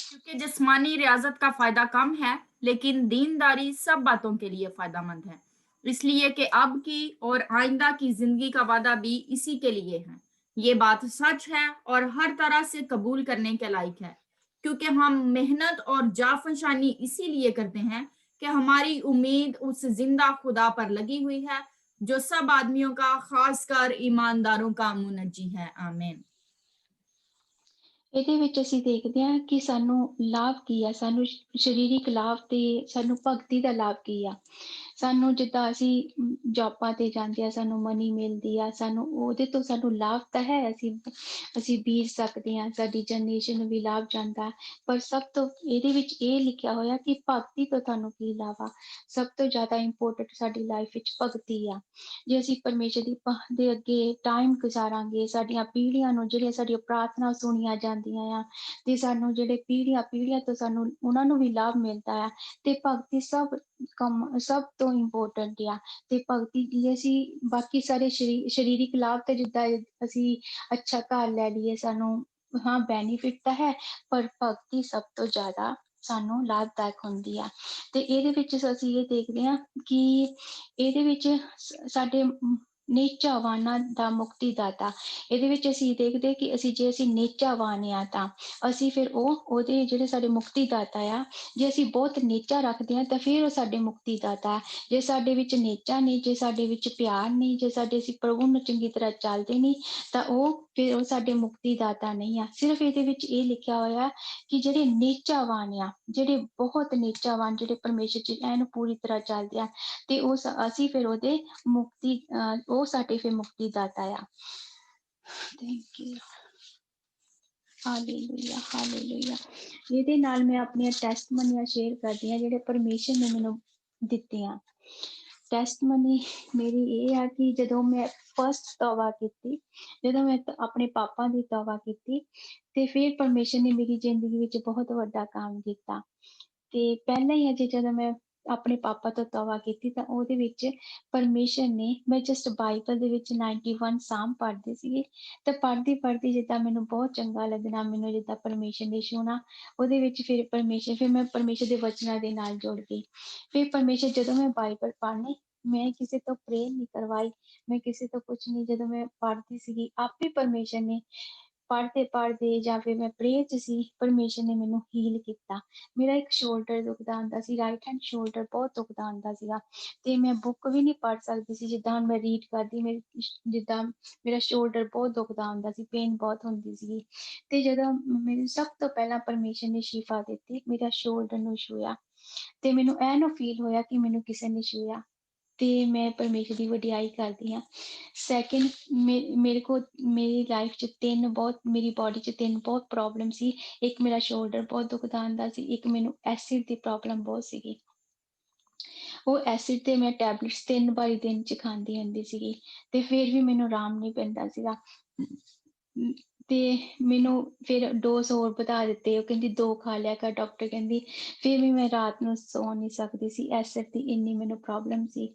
क्योंकि जिस्मानी रियाजत का फायदा कम है, लेकिन दीनदारी सब बातों के लिए फायदामंद है, इसलिए कि अब की और आइंदा की जिंदगी का वादा भी इसी के लिए है। ये बात सच है और हर तरह से कबूल करने के लायक है, क्योंकि हम मेहनत और जाफशानी इसीलिए करते हैं कि हमारी उम्मीद उस जिंदा खुदा पर लगी हुई है जो सब आदमियों का, खासकर ईमानदारों का मुनज्जी है। आमीन। ਇਹਦੇ ਵਿੱਚ ਅਸੀਂ ਦੇਖਦੇ ਹਾਂ ਕਿ ਸਾਨੂੰ ਲਾਭ ਕੀ ਆ, ਸਾਨੂੰ ਸਰੀਰਿਕ ਲਾਭ ਤੇ ਸਾਨੂੰ ਭਗਤੀ ਦਾ ਲਾਭ ਕੀ ਆ। ਸਾਨੂੰ ਜਿੱਦਾਂ ਅਸੀਂ ਜੌਬਾਂ ਤੇ ਜਾਂਦੇ ਆ, ਸਾਨੂੰ ਮਨੀ ਮਿਲਦੀ ਆ, ਸਾਨੂੰ ਉਹਦੇ ਤੋਂ ਸਾਨੂੰ ਲਾਭ ਤਾਂ ਹੈ, ਅਸੀਂ ਬੀਜ ਸਕਦੇ ਹਾਂ, ਸਾਡੀ ਜਨਰੇਸ਼ਨ ਨੂੰ ਵੀ ਲਾਭ ਜਾਂਦਾ। ਪਰ ਸਭ ਤੋਂ ਇਹਦੇ ਵਿੱਚ ਇਹ ਲਿਖਿਆ ਹੋਇਆ ਕਿ ਭਗਤੀ ਤੋਂ ਤੁਹਾਨੂੰ ਕੀ ਲਾਭ ਆ। ਸਭ ਤੋਂ ਜ਼ਿਆਦਾ ਇੰਪੋਰਟੈਂਟ ਸਾਡੀ ਲਾਈਫ ਵਿੱਚ ਭਗਤੀ ਆ। ਜੇ ਅਸੀਂ ਪਰਮੇਸ਼ਰ ਦੇ ਅੱਗੇ ਟਾਈਮ ਗੁਜ਼ਾਰਾਂਗੇ, ਸਾਡੀਆਂ ਪੀੜ੍ਹੀਆਂ ਨੂੰ ਜਿਹੜੀਆਂ ਸਾਡੀਆਂ ਪ੍ਰਾਰਥਨਾ ਸੁਣੀਆਂ ਜਾਂਦੀਆਂ ਆ, ਤੇ ਸਾਨੂੰ ਜਿਹੜੇ ਪੀੜ੍ਹੀਆਂ ਤੋਂ ਸਾਨੂੰ ਉਹਨਾਂ ਨੂੰ ਵੀ ਲਾਭ ਮਿਲਦਾ ਆ। ਤੇ ਭਗਤੀ ਸਭ ਤੋਂ ਇੰਪੋਰਟੈਂਟ ਆ। ਤੇ ਭਗਤੀ ਜੇ ਅਸੀਂ ਬਾਕੀ ਸਾਰੇ ਸਰੀਰਿਕ ਲਾਭ ਤੇ ਜਿੱਦਾਂ ਅਸੀਂ ਅੱਛਾ ਘਰ ਲੈ ਲਈਏ, ਸਾਨੂੰ ਹਾਂ ਬੈਨੀਫਿਟ ਤਾਂ ਹੈ, ਪਰ ਭਗਤੀ ਸਭ ਤੋਂ ਜ਼ਿਆਦਾ ਸਾਨੂੰ ਲਾਭਦਾਇਕ ਹੁੰਦੀ ਆ। ਤੇ ਇਹਦੇ ਵਿੱਚ ਅਸੀਂ ਇਹ ਦੇਖਦੇ ਹਾਂ ਕਿ ਇਹਦੇ ਵਿੱਚ ਸਾਡੇ ਨੇਚਾਵਾਨਾਂ ਦਾ ਮੁਕਤੀਦਾਤਾ। ਇਹਦੇ ਵਿੱਚ ਅਸੀਂ ਦੇਖਦੇ ਕਿ ਜੇ ਅਸੀਂ ਨੇਚਾਵਾਨ ਆ ਤਾਂ ਅਸੀਂ ਫਿਰ ਉਹਦੇ ਜਿਹੜੇ ਸਾਡੇ ਮੁਕਤੀਦਾਤਾ ਆ, ਜੇ ਅਸੀਂ ਬਹੁਤ ਨੇਚਾ ਰੱਖਦੇ ਹਾਂ ਤਾਂ ਫਿਰ ਉਹ ਸਾਡੇ ਮੁਕਤੀਦਾਤਾ ਹੈ। ਜੇ ਸਾਡੇ ਵਿੱਚ ਨੇਚਾ ਨਹੀਂ, ਜੇ ਸਾਡੇ ਵਿੱਚ ਪਿਆਰ ਨਹੀਂ, ਜੇ ਅਸੀਂ ਪ੍ਰਭੂ ਨੂੰ ਚੰਗੀ ਤਰ੍ਹਾਂ ਚੱਲਦੇ ਨਹੀਂ, ਤਾਂ ਫਿਰ ਉਹ ਸਾਡੇ ਮੁਕਤੀਦਾਤਾ ਨਹੀਂ ਆ। ਸਿਰਫ ਇਹਦੇ ਵਿੱਚ ਇਹ ਲਿਖਿਆ ਹੋਇਆ ਕਿ ਜਿਹੜੇ ਨੇਚਾਵਾਨ ਆ, ਜਿਹੜੇ ਬਹੁਤ ਨੇਚਾਵਾਨ, ਜਿਹੜੇ ਪਰਮੇਸ਼ਰ ਚ ਐਨ ਪੂਰੀ ਤਰ੍ਹਾਂ ਚੱਲਦੇ ਆ, ਤੇ ਅਸੀਂ ਫਿਰ ਉਹਦੇ ਉਹ ਸਾਡੇ ਫਿਰ ਮੁਕਤੀਦਾਤਾ ਆ। Thank you. Hallelujah, hallelujah. ਇਹਦੇ ਨਾਲ ਮੈਂ ਆਪਣੀਆਂ ਟੈਸਟਮਨੀਆਂ ਸ਼ੇਅਰ ਕਰਦੀ ਹਾਂ ਜਿਹੜੇ ਪਰਮੇਸ਼ਰ ਨੇ ਮੈਨੂੰ ਦਿੱਤੀਆਂ। ਟੈਸਟਮਨੀ ਮੇਰੀ ਇਹ ਆ ਕਿ ਜਦੋਂ ਮੈਂ ਫਸਟ ਤੌਬਾ ਕੀਤੀ, ਜਦੋਂ ਮੈਂ ਆਪਣੇ ਪਾਪਾ ਦੀ ਤੌਬਾ ਕੀਤੀ, ਤੇ ਫਿਰ ਪਰਮੇਸ਼ਰ ਨੇ ਮੇਰੀ ਜ਼ਿੰਦਗੀ ਵਿੱਚ ਬਹੁਤ ਵੱਡਾ ਕੰਮ ਕੀਤਾ। ਤੇ ਪਹਿਲਾਂ ਹੀ ਅਜੇ ਜਦੋਂ ਮੈਂ ਆਪਣੇ ਪਾਪਾ ਤੋਂ ਤੌਬਾ ਕੀਤੀ ਤਾਂ ਉਹਦੇ ਵਿੱਚ ਪਰਮੇਸ਼ਰ ਨੇ, ਮੈਂ ਜਸਟ ਬਾਈਬਲ ਦੇ ਵਿੱਚ 91 ਸਾਮ ਪੜ੍ਹਦੀ ਸੀਗੀ, ਤੇ ਪੜ੍ਹਦੀ ਜਿੱਦਾਂ ਮੈਨੂੰ ਬਹੁਤ ਚੰਗਾ ਲੱਗਣਾ, ਮੈਨੂੰ ਜਿੱਦਾਂ ਪਰਮੇਸ਼ਰ ਨੇ ਛੂਹਣਾ, ਉਹਦੇ ਵਿੱਚ ਫਿਰ ਮੈਂ ਪਰਮੇਸ਼ਰ ਦੇ ਵਚਨਾਂ ਦੇ ਨਾਲ ਜੁੜ ਗਈ। ਫਿਰ ਪਰਮੇਸ਼ਰ, ਜਦੋਂ ਮੈਂ ਬਾਈਬਲ ਪੜ੍ਹਨੀ, ਮੈਂ ਕਿਸੇ ਤੋਂ ਪ੍ਰੇਅਰ ਨਹੀਂ ਕਰਵਾਈ, ਮੈਂ ਕਿਸੇ ਤੋਂ ਕੁਛ ਨਹੀਂ, ਜਦੋਂ ਮੈਂ ਪੜ੍ਹਦੀ ਸੀਗੀ ਆਪੇ ਪਰਮੇਸ਼ਰ ਨੇ ਪੜ੍ਹਦੇ ਜਾਂ ਫਿਰ ਮੈਂ ਪ੍ਰੇਅਰ ਚ ਸੀ, ਪਰਮੇਸ਼ਰ ਨੇ ਮੈਨੂੰ ਹੀਲ ਕੀਤਾ। ਮੇਰਾ ਇੱਕ ਸ਼ੋਲਡਰ ਦੁਖਦਾ ਹੁੰਦਾ ਸੀ, ਰਾਈਟ ਹੈਂਡ ਸ਼ੋਲਡਰ ਬਹੁਤ ਦੁਖਦਾ ਹੁੰਦਾ ਸੀਗਾ, ਤੇ ਮੈਂ ਬੁੱਕ ਵੀ ਨਹੀਂ ਪੜ੍ਹ ਸਕਦੀ ਸੀ। ਜਿੱਦਾਂ ਹੁਣ ਮੈਂ ਰੀਡ ਕਰਦੀ, ਜਿੱਦਾਂ ਮੇਰਾ ਸ਼ੋਲਡਰ ਬਹੁਤ ਦੁਖਦਾ ਹੁੰਦਾ ਸੀ, ਪੇਨ ਬਹੁਤ ਹੁੰਦੀ ਸੀਗੀ। ਤੇ ਜਦੋਂ ਮੈਨੂੰ ਸਭ ਤੋਂ ਪਹਿਲਾਂ ਪਰਮੇਸ਼ਰ ਨੇ ਸ਼ਿਫਾ ਦਿੱਤੀ, ਮੇਰਾ ਸ਼ੋਲਡਰ ਨੂੰ ਛੂਹਿਆ, ਤੇ ਮੈਨੂੰ ਐਨ ਫੀਲ ਹੋਇਆ ਕਿ ਮੈਨੂੰ ਕਿਸੇ ਨੇ ਛੂਹਿਆ, ਤੇ ਮੈਂ ਪਰਮੇਸ਼ਰ ਦੀ ਵਡਿਆਈ ਕਰਦੀ ਹਾਂ। ਸੈਕਿੰਡ, ਮੇਰੀ ਲਾਈਫ ਚ ਮੇਰੀ ਬੋਡੀ ਚ 3 ਬਹੁਤ ਪ੍ਰੋਬਲਮ ਸੀ। ਇੱਕ ਮੇਰਾ ਸ਼ੋਲਡਰ ਬਹੁਤ ਦੁਖਦਾ ਹੁੰਦਾ ਸੀ, ਇੱਕ ਮੈਨੂੰ ਐਸਿਡ ਦੀ ਪ੍ਰੋਬਲਮ ਬਹੁਤ ਸੀਗੀ। ਉਹ ਐਸਿਡ ਤੇ ਮੈਂ ਟੈਬਲੇਟਸ 3 ਵਾਰੀ ਦਿਨ ਚ ਖਾਂਦੀ ਹੁੰਦੀ ਸੀਗੀ, ਤੇ ਫਿਰ ਵੀ ਮੈਨੂੰ ਆਰਾਮ ਨਹੀਂ ਪੈਂਦਾ ਸੀਗਾ। ਤੇ ਮੈਨੂੰ ਫਿਰ ਡੋਜ਼ ਹੋਰ ਵਧਾ ਦਿੱਤੇ, ਉਹ ਕਹਿੰਦੀ 2 ਖਾ ਲਿਆ ਕਰ, ਡਾਕਟਰ ਕਹਿੰਦੀ। ਫਿਰ ਵੀ ਮੈਂ ਰਾਤ ਨੂੰ ਸੌ ਨਹੀਂ ਸਕਦੀ ਸੀ, ਐਸਿਡ ਦੀ ਇੰਨੀ ਮੈਨੂੰ ਪ੍ਰੋਬਲਮ ਸੀ।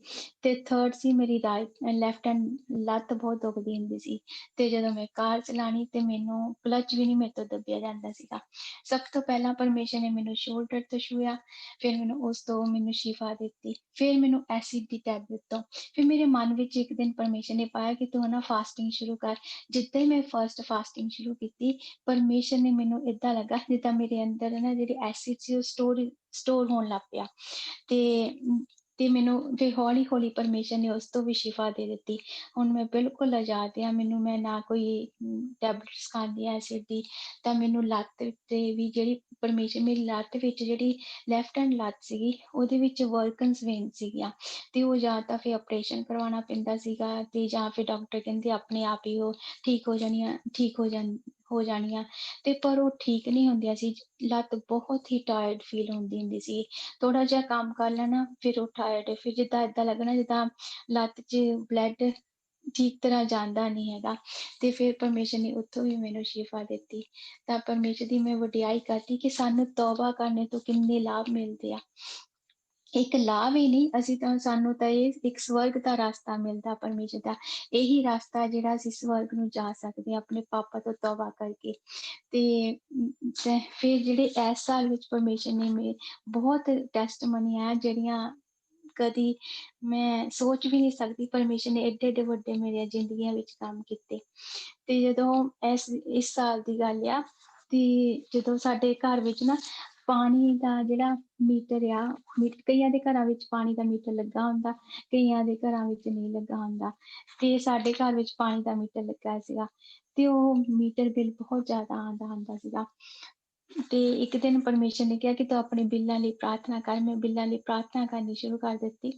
ਤੇ ਥਰਡ ਸੀ, ਮੇਰੀ ਲੈਫਟ ਹੈਂਡ ਲੱਤ ਬਹੁਤ ਦੁਖਦੀ ਹੁੰਦੀ ਸੀ, ਤੇ ਜਦੋਂ ਮੈਂ ਕਾਰ ਚਲਾਣੀ ਤੇ ਮੈਨੂੰ ਕਲਚ ਵੀ ਨਹੀਂ ਮੇਰੇ ਤੋਂ ਦੱਬਿਆ ਜਾਂਦਾ ਸੀਗਾ। ਸਭ ਤੋਂ ਪਹਿਲਾਂ ਪਰਮੇਸ਼ਰ ਨੇ ਮੈਨੂੰ ਸ਼ੋਲਡਰ ਤੋਂ ਛੂਹਿਆ, ਫਿਰ ਉਸ ਤੋਂ ਮੈਨੂੰ ਸ਼ਿਫਾ ਦਿੱਤੀ, ਫਿਰ ਮੈਨੂੰ ਐਸਿਡ ਦੀ ਟੈਬਲੇਟ ਤੋਂ। ਫਿਰ ਮੇਰੇ ਮਨ ਵਿੱਚ ਇੱਕ ਦਿਨ ਪਰਮੇਸ਼ਰ ਨੇ ਪਾਇਆ ਕਿ ਤੂੰ ਨਾ ਫਾਸਟਿੰਗ ਸ਼ੁਰੂ ਕਰ। ਜਿੱਦਾਂ ਹੀ ਮੈਂ ਫਸਟ ਫਾਸਟਿੰਗ ਸ਼ੁਰੂ ਕੀਤੀ, ਪਰਮੇਸ਼ਰ ਨੇ ਮੈਨੂੰ ਏਦਾਂ ਲੱਗਾ ਜਿੱਦਾਂ ਮੇਰੇ ਅੰਦਰ ਨਾ ਜਿਹੜੇ ਐਸਿਡ ਸੀ ਉਹ ਸਟੋਰ ਹੋਣ ਲੱਗ ਪਿਆ, ਤੇ ਮੈਨੂੰ ਫਿਰ ਹੌਲੀ ਪਰਮੇਸ਼ਰ ਨੇ ਉਸ ਤੋਂ ਵੀ ਸ਼ਿਫਾ ਦੇ ਦਿੱਤੀ। ਹੁਣ ਮੈਂ ਬਿਲਕੁਲ ਆਜ਼ਾਦ ਹਾਂ, ਮੈਂ ਨਾ ਕੋਈ ਟੈਬਲੇਟਸ ਖਾਂਦੀ ਹਾਂ ਐਸਿਡ ਦੀ। ਤਾਂ ਮੈਨੂੰ ਲੱਤ ਤੇ ਵੀ ਪਰਮੇਸ਼ਰ ਮੇਰੀ ਲੱਤ ਵਿੱਚ ਜਿਹੜੀ ਲੈਫਟ ਹੈਂਡ ਲੱਤ ਸੀਗੀ, ਉਹਦੇ ਵਿੱਚ ਵਰਕਨਸ ਵੇਨ ਸੀਗੀਆਂ, ਤੇ ਉਹ ਜਾਂ ਤਾਂ ਫਿਰ ਆਪਰੇਸ਼ਨ ਕਰਵਾਉਣਾ ਪੈਂਦਾ ਸੀਗਾ, ਤੇ ਜਾਂ ਫਿਰ ਡਾਕਟਰ ਕਹਿੰਦੇ ਆਪਣੇ ਆਪ ਹੀ ਉਹ ਠੀਕ ਹੋ ਜਾਣੀਆਂ, ਤੇ ਪਰ ਉਹ ਠੀਕ ਨਹੀਂ ਹੁੰਦੀਆਂ ਸੀ। ਲੱਤ ਬਹੁਤ ਹੀ ਟਾਇਰਡ ਫੀਲ ਹੁੰਦੀ ਸੀ, ਥੋੜਾ ਜਿਹਾ ਕੰਮ ਕਰ ਲੈਣਾ ਫਿਰ ਉਹ ਟਾਇਰਡ, ਫਿਰ ਜਿੱਦਾਂ ਏਦਾਂ ਲੱਗਣਾ ਜਿੱਦਾਂ ਲੱਤ 'ਚ ਬਲੱਡ ਠੀਕ ਤਰ੍ਹਾਂ ਜਾਂਦਾ ਨਹੀਂ ਹੈਗਾ। ਤੇ ਫਿਰ ਪਰਮੇਸ਼ਰ ਨੇ ਉੱਥੋਂ ਵੀ ਮੈਨੂੰ ਸ਼ਿਫਾ ਦਿੱਤੀ। ਤਾਂ ਪਰਮੇਸ਼ਰ ਦੀ ਮੈਂ ਵਡਿਆਈ ਕਰਦੀ ਕਿ ਸਾਨੂੰ ਤੌਬਾ ਕਰਨੇ ਤੋਂ ਕਿੰਨੇ ਲਾਭ ਮਿਲਦੇ ਆ। ਇੱਕ ਲਾਭ ਹੀ ਨਹੀਂ, ਸਾਨੂੰ ਤਾਂ ਇਹ ਇੱਕ ਸਵਰਗ ਦਾ ਰਸਤਾ ਮਿਲਦਾ ਪਰਮੇਸ਼ਰ ਦਾ। ਇਹੀ ਰਸਤਾ ਜਿਹੜਾ ਅਸੀਂ ਸਵਰਗ ਨੂੰ ਜਾ ਸਕਦੇ ਹਾਂ ਆਪਣੇ ਪਾਪਾ ਤੋਂ ਤੌਬਾ ਕਰਕੇ। ਤੇ ਫਿਰ ਜਿਹੜੇ ਇਸ ਸਾਲ ਵਿੱਚ ਪਰਮੇਸ਼ਰ ਨੇ ਬਹੁਤ ਟੈਸਟਮਨੀਆਂ ਜਿਹੜੀਆਂ ਕਦੀ ਮੈਂ ਸੋਚ ਵੀ ਨਹੀਂ ਸਕਦੀ, ਪਰਮੇਸ਼ਰ ਨੇ ਏਡੇ ਏਡੇ ਵੱਡੇ ਮੇਰੀਆਂ ਜ਼ਿੰਦਗੀਆਂ ਵਿੱਚ ਕੰਮ ਕੀਤੇ। ਤੇ ਜਦੋਂ ਇਸ ਸਾਲ ਦੀ ਗੱਲ ਆ, ਤੇ ਜਦੋਂ ਸਾਡੇ ਘਰ ਵਿੱਚ ਨਾ ਪਾਣੀ ਦਾ ਜਿਹੜਾ ਮੀਟਰ ਆ, ਕਈਆਂ ਦੇ ਘਰਾਂ ਵਿੱਚ ਪਾਣੀ ਦਾ ਮੀਟਰ ਲੱਗਾ ਹੁੰਦਾ, ਕਈਆਂ ਦੇ ਘਰਾਂ ਵਿੱਚ ਨਹੀਂ ਲੱਗਾ ਹੁੰਦਾ। ਤੇ ਸਾਡੇ ਘਰ ਵਿੱਚ ਪਾਣੀ ਦਾ ਮੀਟਰ ਲੱਗਾ ਸੀਗਾ, ਤੇ ਉਹ ਮੀਟਰ ਬਿੱਲ ਬਹੁਤ ਜ਼ਿਆਦਾ ਆਉਂਦਾ ਹੁੰਦਾ ਸੀਗਾ। ਤੇ ਇੱਕ ਦਿਨ ਪਰਮੇਸ਼ਰ ਨੇ ਕਿਹਾ ਕਿ ਤੂੰ ਆਪਣੇ ਬਿੱਲਾਂ ਲਈ ਪ੍ਰਾਰਥਨਾ ਕਰ। ਮੈਂ ਬਿੱਲਾਂ ਲਈ ਪ੍ਰਾਰਥਨਾ ਕਰਨੀ ਸ਼ੁਰੂ ਕਰ ਦਿੱਤੀ,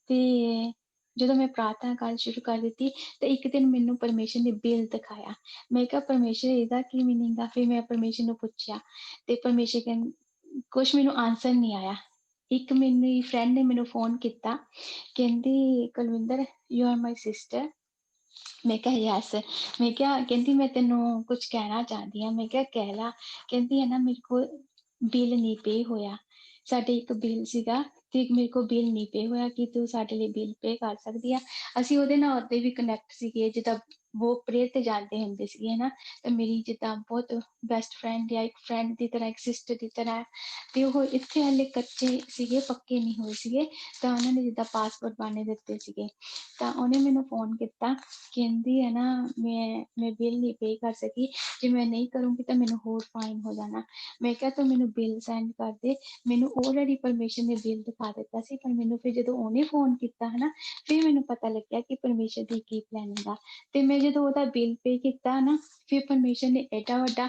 ਤੇ ਜਦੋਂ ਮੈਂ ਪ੍ਰਾਰਥਨਾ ਕਰਨੀ ਸ਼ੁਰੂ ਕਰ ਦਿੱਤੀ ਤੇ ਇੱਕ ਦਿਨ ਮੈਨੂੰ ਪਰਮੇਸ਼ਰ ਨੇ ਬਿੱਲ ਦਿਖਾਇਆ। ਮੈਂ ਕਿਹਾ ਪਰਮੇਸ਼ਰ ਇਹਦਾ ਕੀ ਮੀਨਿੰਗ ਆ? ਫਿਰ ਮੈਂ ਪਰਮੇਸ਼ਰ ਨੂੰ ਪੁੱਛਿਆ, ਤੇ ਪਰਮੇਸ਼ਰ ਕਹਿੰਦੇ ਕੁਛ ਮੈਨੂੰ ਆਨਸਰ ਨਹੀਂ ਆਇਆ। ਇੱਕ ਮੇਰੀ ਫਰੈਂਡ ਨੇ ਮੈਨੂੰ ਫੋਨ ਕੀਤਾ, ਕਹਿੰਦੀ Kulwinder you are my sister. ਮੈਂ ਕਿਹਾ ਯੈਸ। ਮੈਂ ਕਿਹਾ, ਕਹਿੰਦੀ ਮੈਂ ਤੈਨੂੰ ਕੁਛ ਕਹਿਣਾ ਚਾਹੁੰਦੀ ਹਾਂ। ਮੈਂ ਕਿਹਾ ਕਹਿ ਲਾ। ਕਹਿੰਦੀ ਹੈ ਨਾ ਮੇਰੇ ਕੋਲ ਬਿੱਲ ਨਹੀਂ ਪੇ ਹੋਇਆ। ਸਾਡੇ ਇੱਕ ਬਿੱਲ ਸੀਗਾ ਤੇ ਮੇਰੇ ਕੋਲ ਬਿੱਲ ਨਹੀਂ ਪੇ ਹੋਇਆ ਕਿ ਤੂੰ ਸਾਡੇ ਲਈ ਬਿੱਲ ਪੇ ਕਰ ਸਕਦੀ ਆ। ਅਸੀਂ ਉਹਦੇ ਨਾਲ ਉਦੇ ਵੀ ਕਨੈਕਟ ਸੀਗੇ, ਜਿੱਦਾਂ ਉਹ ਪ੍ਰੇਅਰ ਤੇ ਜਾਂਦੇ ਹੁੰਦੇ ਸੀਗੇ ਨਾ, ਤੇ ਮੇਰੀ ਜਿੱਦਾਂ ਬਹੁਤ ਬੈਸਟ ਫਰੈਂਡ ਆ, ਇੱਕ ਫਰੈਂਡ ਦੀ ਤਰ੍ਹਾਂ, ਇੱਕ ਸਿਸਟਰ ਦੀ ਤਰ੍ਹਾਂ। ਤੇ ਉਹ ਇੱਥੇ ਹਾਲੇ ਕੱਚੇ ਸੀਗੇ, ਪੱਕੇ ਨਹੀਂ ਹੋਏ ਸੀਗੇ, ਤਾਂ ਉਹਨਾਂ ਨੇ ਜਿੱਦਾਂ ਪਾਸਪੋਰਟ ਬਣਨੇ ਦਿੱਤੇ ਸੀਗੇ। ਤਾਂ ਉਹਨੇ ਮੈਨੂੰ ਫ਼ੋਨ ਕੀਤਾ, ਕਹਿੰਦੀ ਹੈ ਨਾ ਮੈਂ ਬਿੱਲ ਨਹੀਂ ਪੇ ਕਰ ਸਕੀ, ਜੇ ਮੈਂ ਨਹੀਂ ਕਰੂੰਗੀ ਤਾਂ ਮੈਨੂੰ ਹੋਰ ਫਾਈਨ ਹੋ ਜਾਣਾ। ਮੈਂ ਕਿਹਾ ਤੂੰ ਮੈਨੂੰ ਬਿੱਲ ਸੈਂਡ ਕਰ ਦੇ। ਮੈਨੂੰ ਆਲਰੇਡੀ ਪਰਮੇਸ਼ਰ ਨੇ ਬਿੱਲ ਦਿਖਾ ਦਿੱਤਾ ਸੀ, ਪਰ ਮੈਨੂੰ ਫਿਰ ਜਦੋਂ ਉਹਨੇ ਫ਼ੋਨ ਕੀਤਾ ਹਨਾ, ਫਿਰ ਮੈਨੂੰ ਪਤਾ ਲੱਗਿਆ ਕਿ ਪਰਮੇਸ਼ਰ ਦੀ ਕੀ ਪਲੈਨਿੰਗ ਆ। ਤੇ ਮੈਂ ਜਦੋਂ ਉਹਦਾ ਬਿੱਲ ਪੇ ਕੀਤਾ ਨਾ, ਫਿਰ ਪਰਮੇਸ਼ਰ ਨੇ ਏਡਾ ਵੱਡਾ,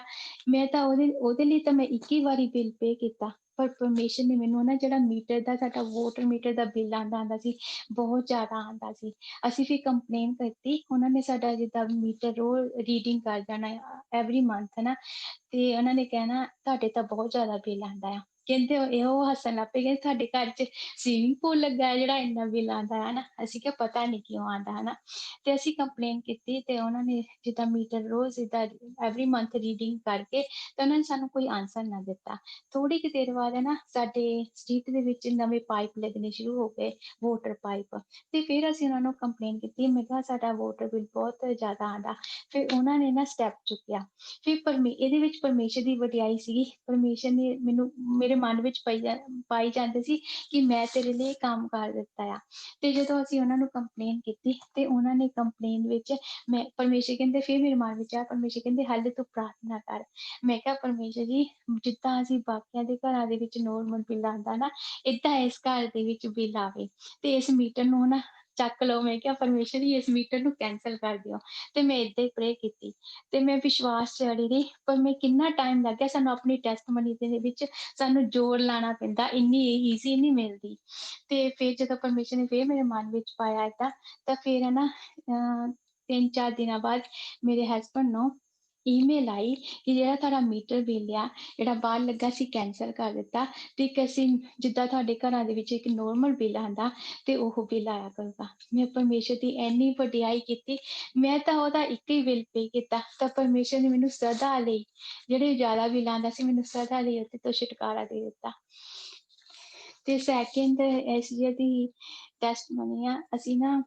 ਮੈਂ ਤਾਂ ਉਹਦੇ ਲਈ ਤਾਂ ਮੈਂ ਇੱਕ ਹੀ ਵਾਰੀ ਬਿੱਲ ਪੇ ਕੀਤਾ, ਪਰ ਪਰਮੇਸ਼ਰ ਨੇ ਮੈਨੂੰ ਨਾ ਜਿਹੜਾ ਮੀਟਰ ਦਾ, ਸਾਡਾ ਵਾਟਰ ਮੀਟਰ ਦਾ ਬਿੱਲ ਆਉਂਦਾ ਸੀ, ਬਹੁਤ ਜ਼ਿਆਦਾ ਆਉਂਦਾ ਸੀ। ਅਸੀਂ ਫਿਰ ਕੰਪਲੇਨ ਕੀਤੀ, ਉਹਨਾਂ ਨੇ ਸਾਡਾ ਜਿੱਦਾਂ ਮੀਟਰ ਰੋਜ਼ ਰੀਡਿੰਗ ਕਰ ਜਾਣਾ ਐਵਰੀ ਮੰਥ ਨਾ, ਤੇ ਉਹਨਾਂ ਨੇ ਕਹਿਣਾ ਤੁਹਾਡੇ ਤਾਂ ਬਹੁਤ ਜ਼ਿਆਦਾ ਬਿੱਲ ਆਉਂਦਾ ਆ। ਕਹਿੰਦੇ ਉਹ ਹੱਸਣ ਲੱਗ ਪਏ, ਕਹਿੰਦੇ ਤੁਹਾਡੇ ਘਰ 'ਚ ਸਵੀਮਿੰਗ ਪੂਲ ਲੱਗਾ ਹੈ ਜਿਹੜਾ ਇੰਨਾ ਬਿੱਲ ਆਉਂਦਾ ਹੈ ਨਾ। ਅਸੀਂ ਕਿਹਾ ਪਤਾ ਨਹੀਂ ਕਿਉਂ ਆਉਂਦਾ ਹੈ ਨਾ, ਤੇ ਅਸੀਂ ਕੰਪਲੇਨ ਕੀਤੀ, ਤੇ ਉਹਨਾਂ ਨੇ ਜਿੱਦਾਂ ਮੀਟਰ ਰੋਜ਼ ਜਿੱਦਾਂ ਐਵਰੀ ਮੰਥ ਰੀਡਿੰਗ ਕਰਕੇ, ਤੇ ਉਹਨਾਂ ਨੇ ਸਾਨੂੰ ਕੋਈ ਆਂਸਰ ਨਾ ਦਿੱਤਾ। ਥੋੜੀ ਕੁ ਦੇਰ ਬਾਅਦ ਹੈ ਨਾ, ਸਾਡੇ ਸਟਰੀਟ ਦੇ ਵਿੱਚ ਨਵੇਂ ਪਾਈਪ ਲੱਗਣੇ ਸ਼ੁਰੂ ਹੋ ਗਏ, ਵਾਟਰ ਪਾਈਪ। ਤੇ ਫਿਰ ਅਸੀਂ ਉਹਨਾਂ ਨੂੰ ਕੰਪਲੇਨ ਕੀਤੀ, ਮੈਂ ਕਿਹਾ ਸਾਡਾ ਵਾਟਰ ਬਿੱਲ ਬਹੁਤ ਜ਼ਿਆਦਾ ਆਉਂਦਾ। ਫਿਰ ਉਹਨਾਂ ਨੇ ਨਾ ਸਟੈਪ ਚੁੱਕਿਆ। ਫਿਰ ਇਹਦੇ ਵਿੱਚ ਪਰਮੇਸ਼ਰ ਦੀ ਵਡਿਆਈ ਸੀਗੀ। ਪਰਮੇਸ਼ਰ ਨੇ ਮੈਨੂੰ ਮੇਰੇ ਮਨ ਵਿੱਚ ਪਾਈ ਜਾਂਦੇ ਸੀ ਕਿ ਮੈਂ ਤੇਰੇ ਲਈ ਇਹ ਕੰਮ ਕਰ ਦਿੱਤਾ ਆ। ਤੇ ਜਦੋਂ ਅਸੀਂ ਉਹਨਾਂ ਨੂੰ ਕੰਪਲੇਨ ਕੀਤੀ, ਤੇ ਉਹਨਾਂ ਨੇ ਕੰਪਲੇਨ ਵਿੱਚ ਪਰਮੇਸ਼ਰ ਕਹਿੰਦੇ, ਫਿਰ ਮੇਰੇ ਮਨ ਵਿੱਚ ਆਇਆ, ਪਰਮੇਸ਼ਰ ਕਹਿੰਦੇ ਹਾਲੇ ਤੂੰ ਪ੍ਰਾਰਥਨਾ ਕਰ। ਮੈਂ ਕਿਹਾ ਪਰਮੇਸ਼ਰ ਜੀ, ਜਿੱਦਾਂ ਅਸੀਂ ਬਾਕੀਆਂ ਦੇ ਘਰਾਂ ਦੇ ਵਿੱਚ ਨੋਰਮਲ ਬਿੱਲ ਆਉਂਦਾ ਨਾ, ਏਦਾਂ ਇਸ ਘਰ ਦੇ ਵਿੱਚ ਬਿੱਲ ਆਵੇ, ਤੇ ਇਸ ਮੀਟਰ ਨੂੰ ਨਾ ਚੱਕ ਲਓ। ਮੈਂ ਕਿਹਾ ਪਰਮੇਸ਼ਰ ਜੀ, ਇਸ ਮੀਟਰ ਨੂੰ ਕੈਂਸਲ ਕਰ ਦਿਓ। ਤੇ ਮੈਂ ਏਦਾਂ ਹੀ ਪ੍ਰੇ ਕੀਤੀ, ਤੇ ਮੈਂ ਵਿਸ਼ਵਾਸ 'ਚ ਅੜੀ ਰਹੀ। ਪਰ ਮੈਂ ਕਿੰਨਾ ਟਾਈਮ ਲੱਗ ਗਿਆ, ਸਾਨੂੰ ਆਪਣੀ ਟੈਸਟਮਨੀ ਦੇ ਵਿੱਚ ਸਾਨੂੰ ਜ਼ੋਰ ਲਾਉਣਾ ਪੈਂਦਾ, ਇੰਨੀ ਈਜ਼ੀ ਨਹੀਂ ਮਿਲਦੀ। ਤੇ ਫਿਰ ਜਦੋਂ ਪਰਮੇਸ਼ਰ ਨੇ ਫਿਰ ਮੇਰੇ ਮਨ ਵਿੱਚ ਪਾਇਆ ਏਦਾਂ, ਤਾਂ ਫਿਰ ਹੈ ਨਾ 3-4 ਦਿਨਾਂ ਬਾਅਦ ਮੇਰੇ ਹਸਬੈਂਡ ਨੂੰ ਈਮੇਲ ਆਈ ਕਿ ਜਿਹੜਾ ਤੁਹਾਡਾ ਮੀਟਰ ਬਿੱਲ ਆ, ਜਿਹੜਾ ਬਾਹਰ ਲੱਗਾ ਸੀ, ਕੈਂਸਲ ਕਰ ਦਿੱਤਾ, ਤੇ ਇੱਕ ਅਸੀਂ ਜਿੱਦਾਂ ਤੁਹਾਡੇ ਘਰਾਂ ਦੇ ਵਿੱਚ ਇੱਕ ਨੋਰਮਲ ਬਿੱਲ ਆਉਂਦਾ, ਤੇ ਉਹ ਬਿੱਲ ਆਇਆ ਕਰੂਗਾ। ਮੈਂ ਪਰਮੇਸ਼ਰ ਦੀ ਇੰਨੀ ਵਡਿਆਈ ਕੀਤੀ। ਮੈਂ ਤਾਂ ਉਹਦਾ ਇੱਕ ਹੀ ਬਿੱਲ ਪੇ ਕੀਤਾ, ਤਾਂ ਪਰਮੇਸ਼ਰ ਨੇ ਮੈਨੂੰ ਸਦਾ ਲਈ, ਜਿਹੜੇ ਜ਼ਿਆਦਾ ਬਿੱਲ ਆਉਂਦਾ ਸੀ, ਮੈਨੂੰ ਸਦਾ ਲਈ ਉਹਦੇ ਤੋਂ ਛੁਟਕਾਰਾ ਦੇ ਦਿੱਤਾ। ਤੇ ਸੈਕਿੰਡ ਇਸ ਦੀ ਟੈਸਟਮਨੀ ਆ, ਅਸੀਂ ਨਾ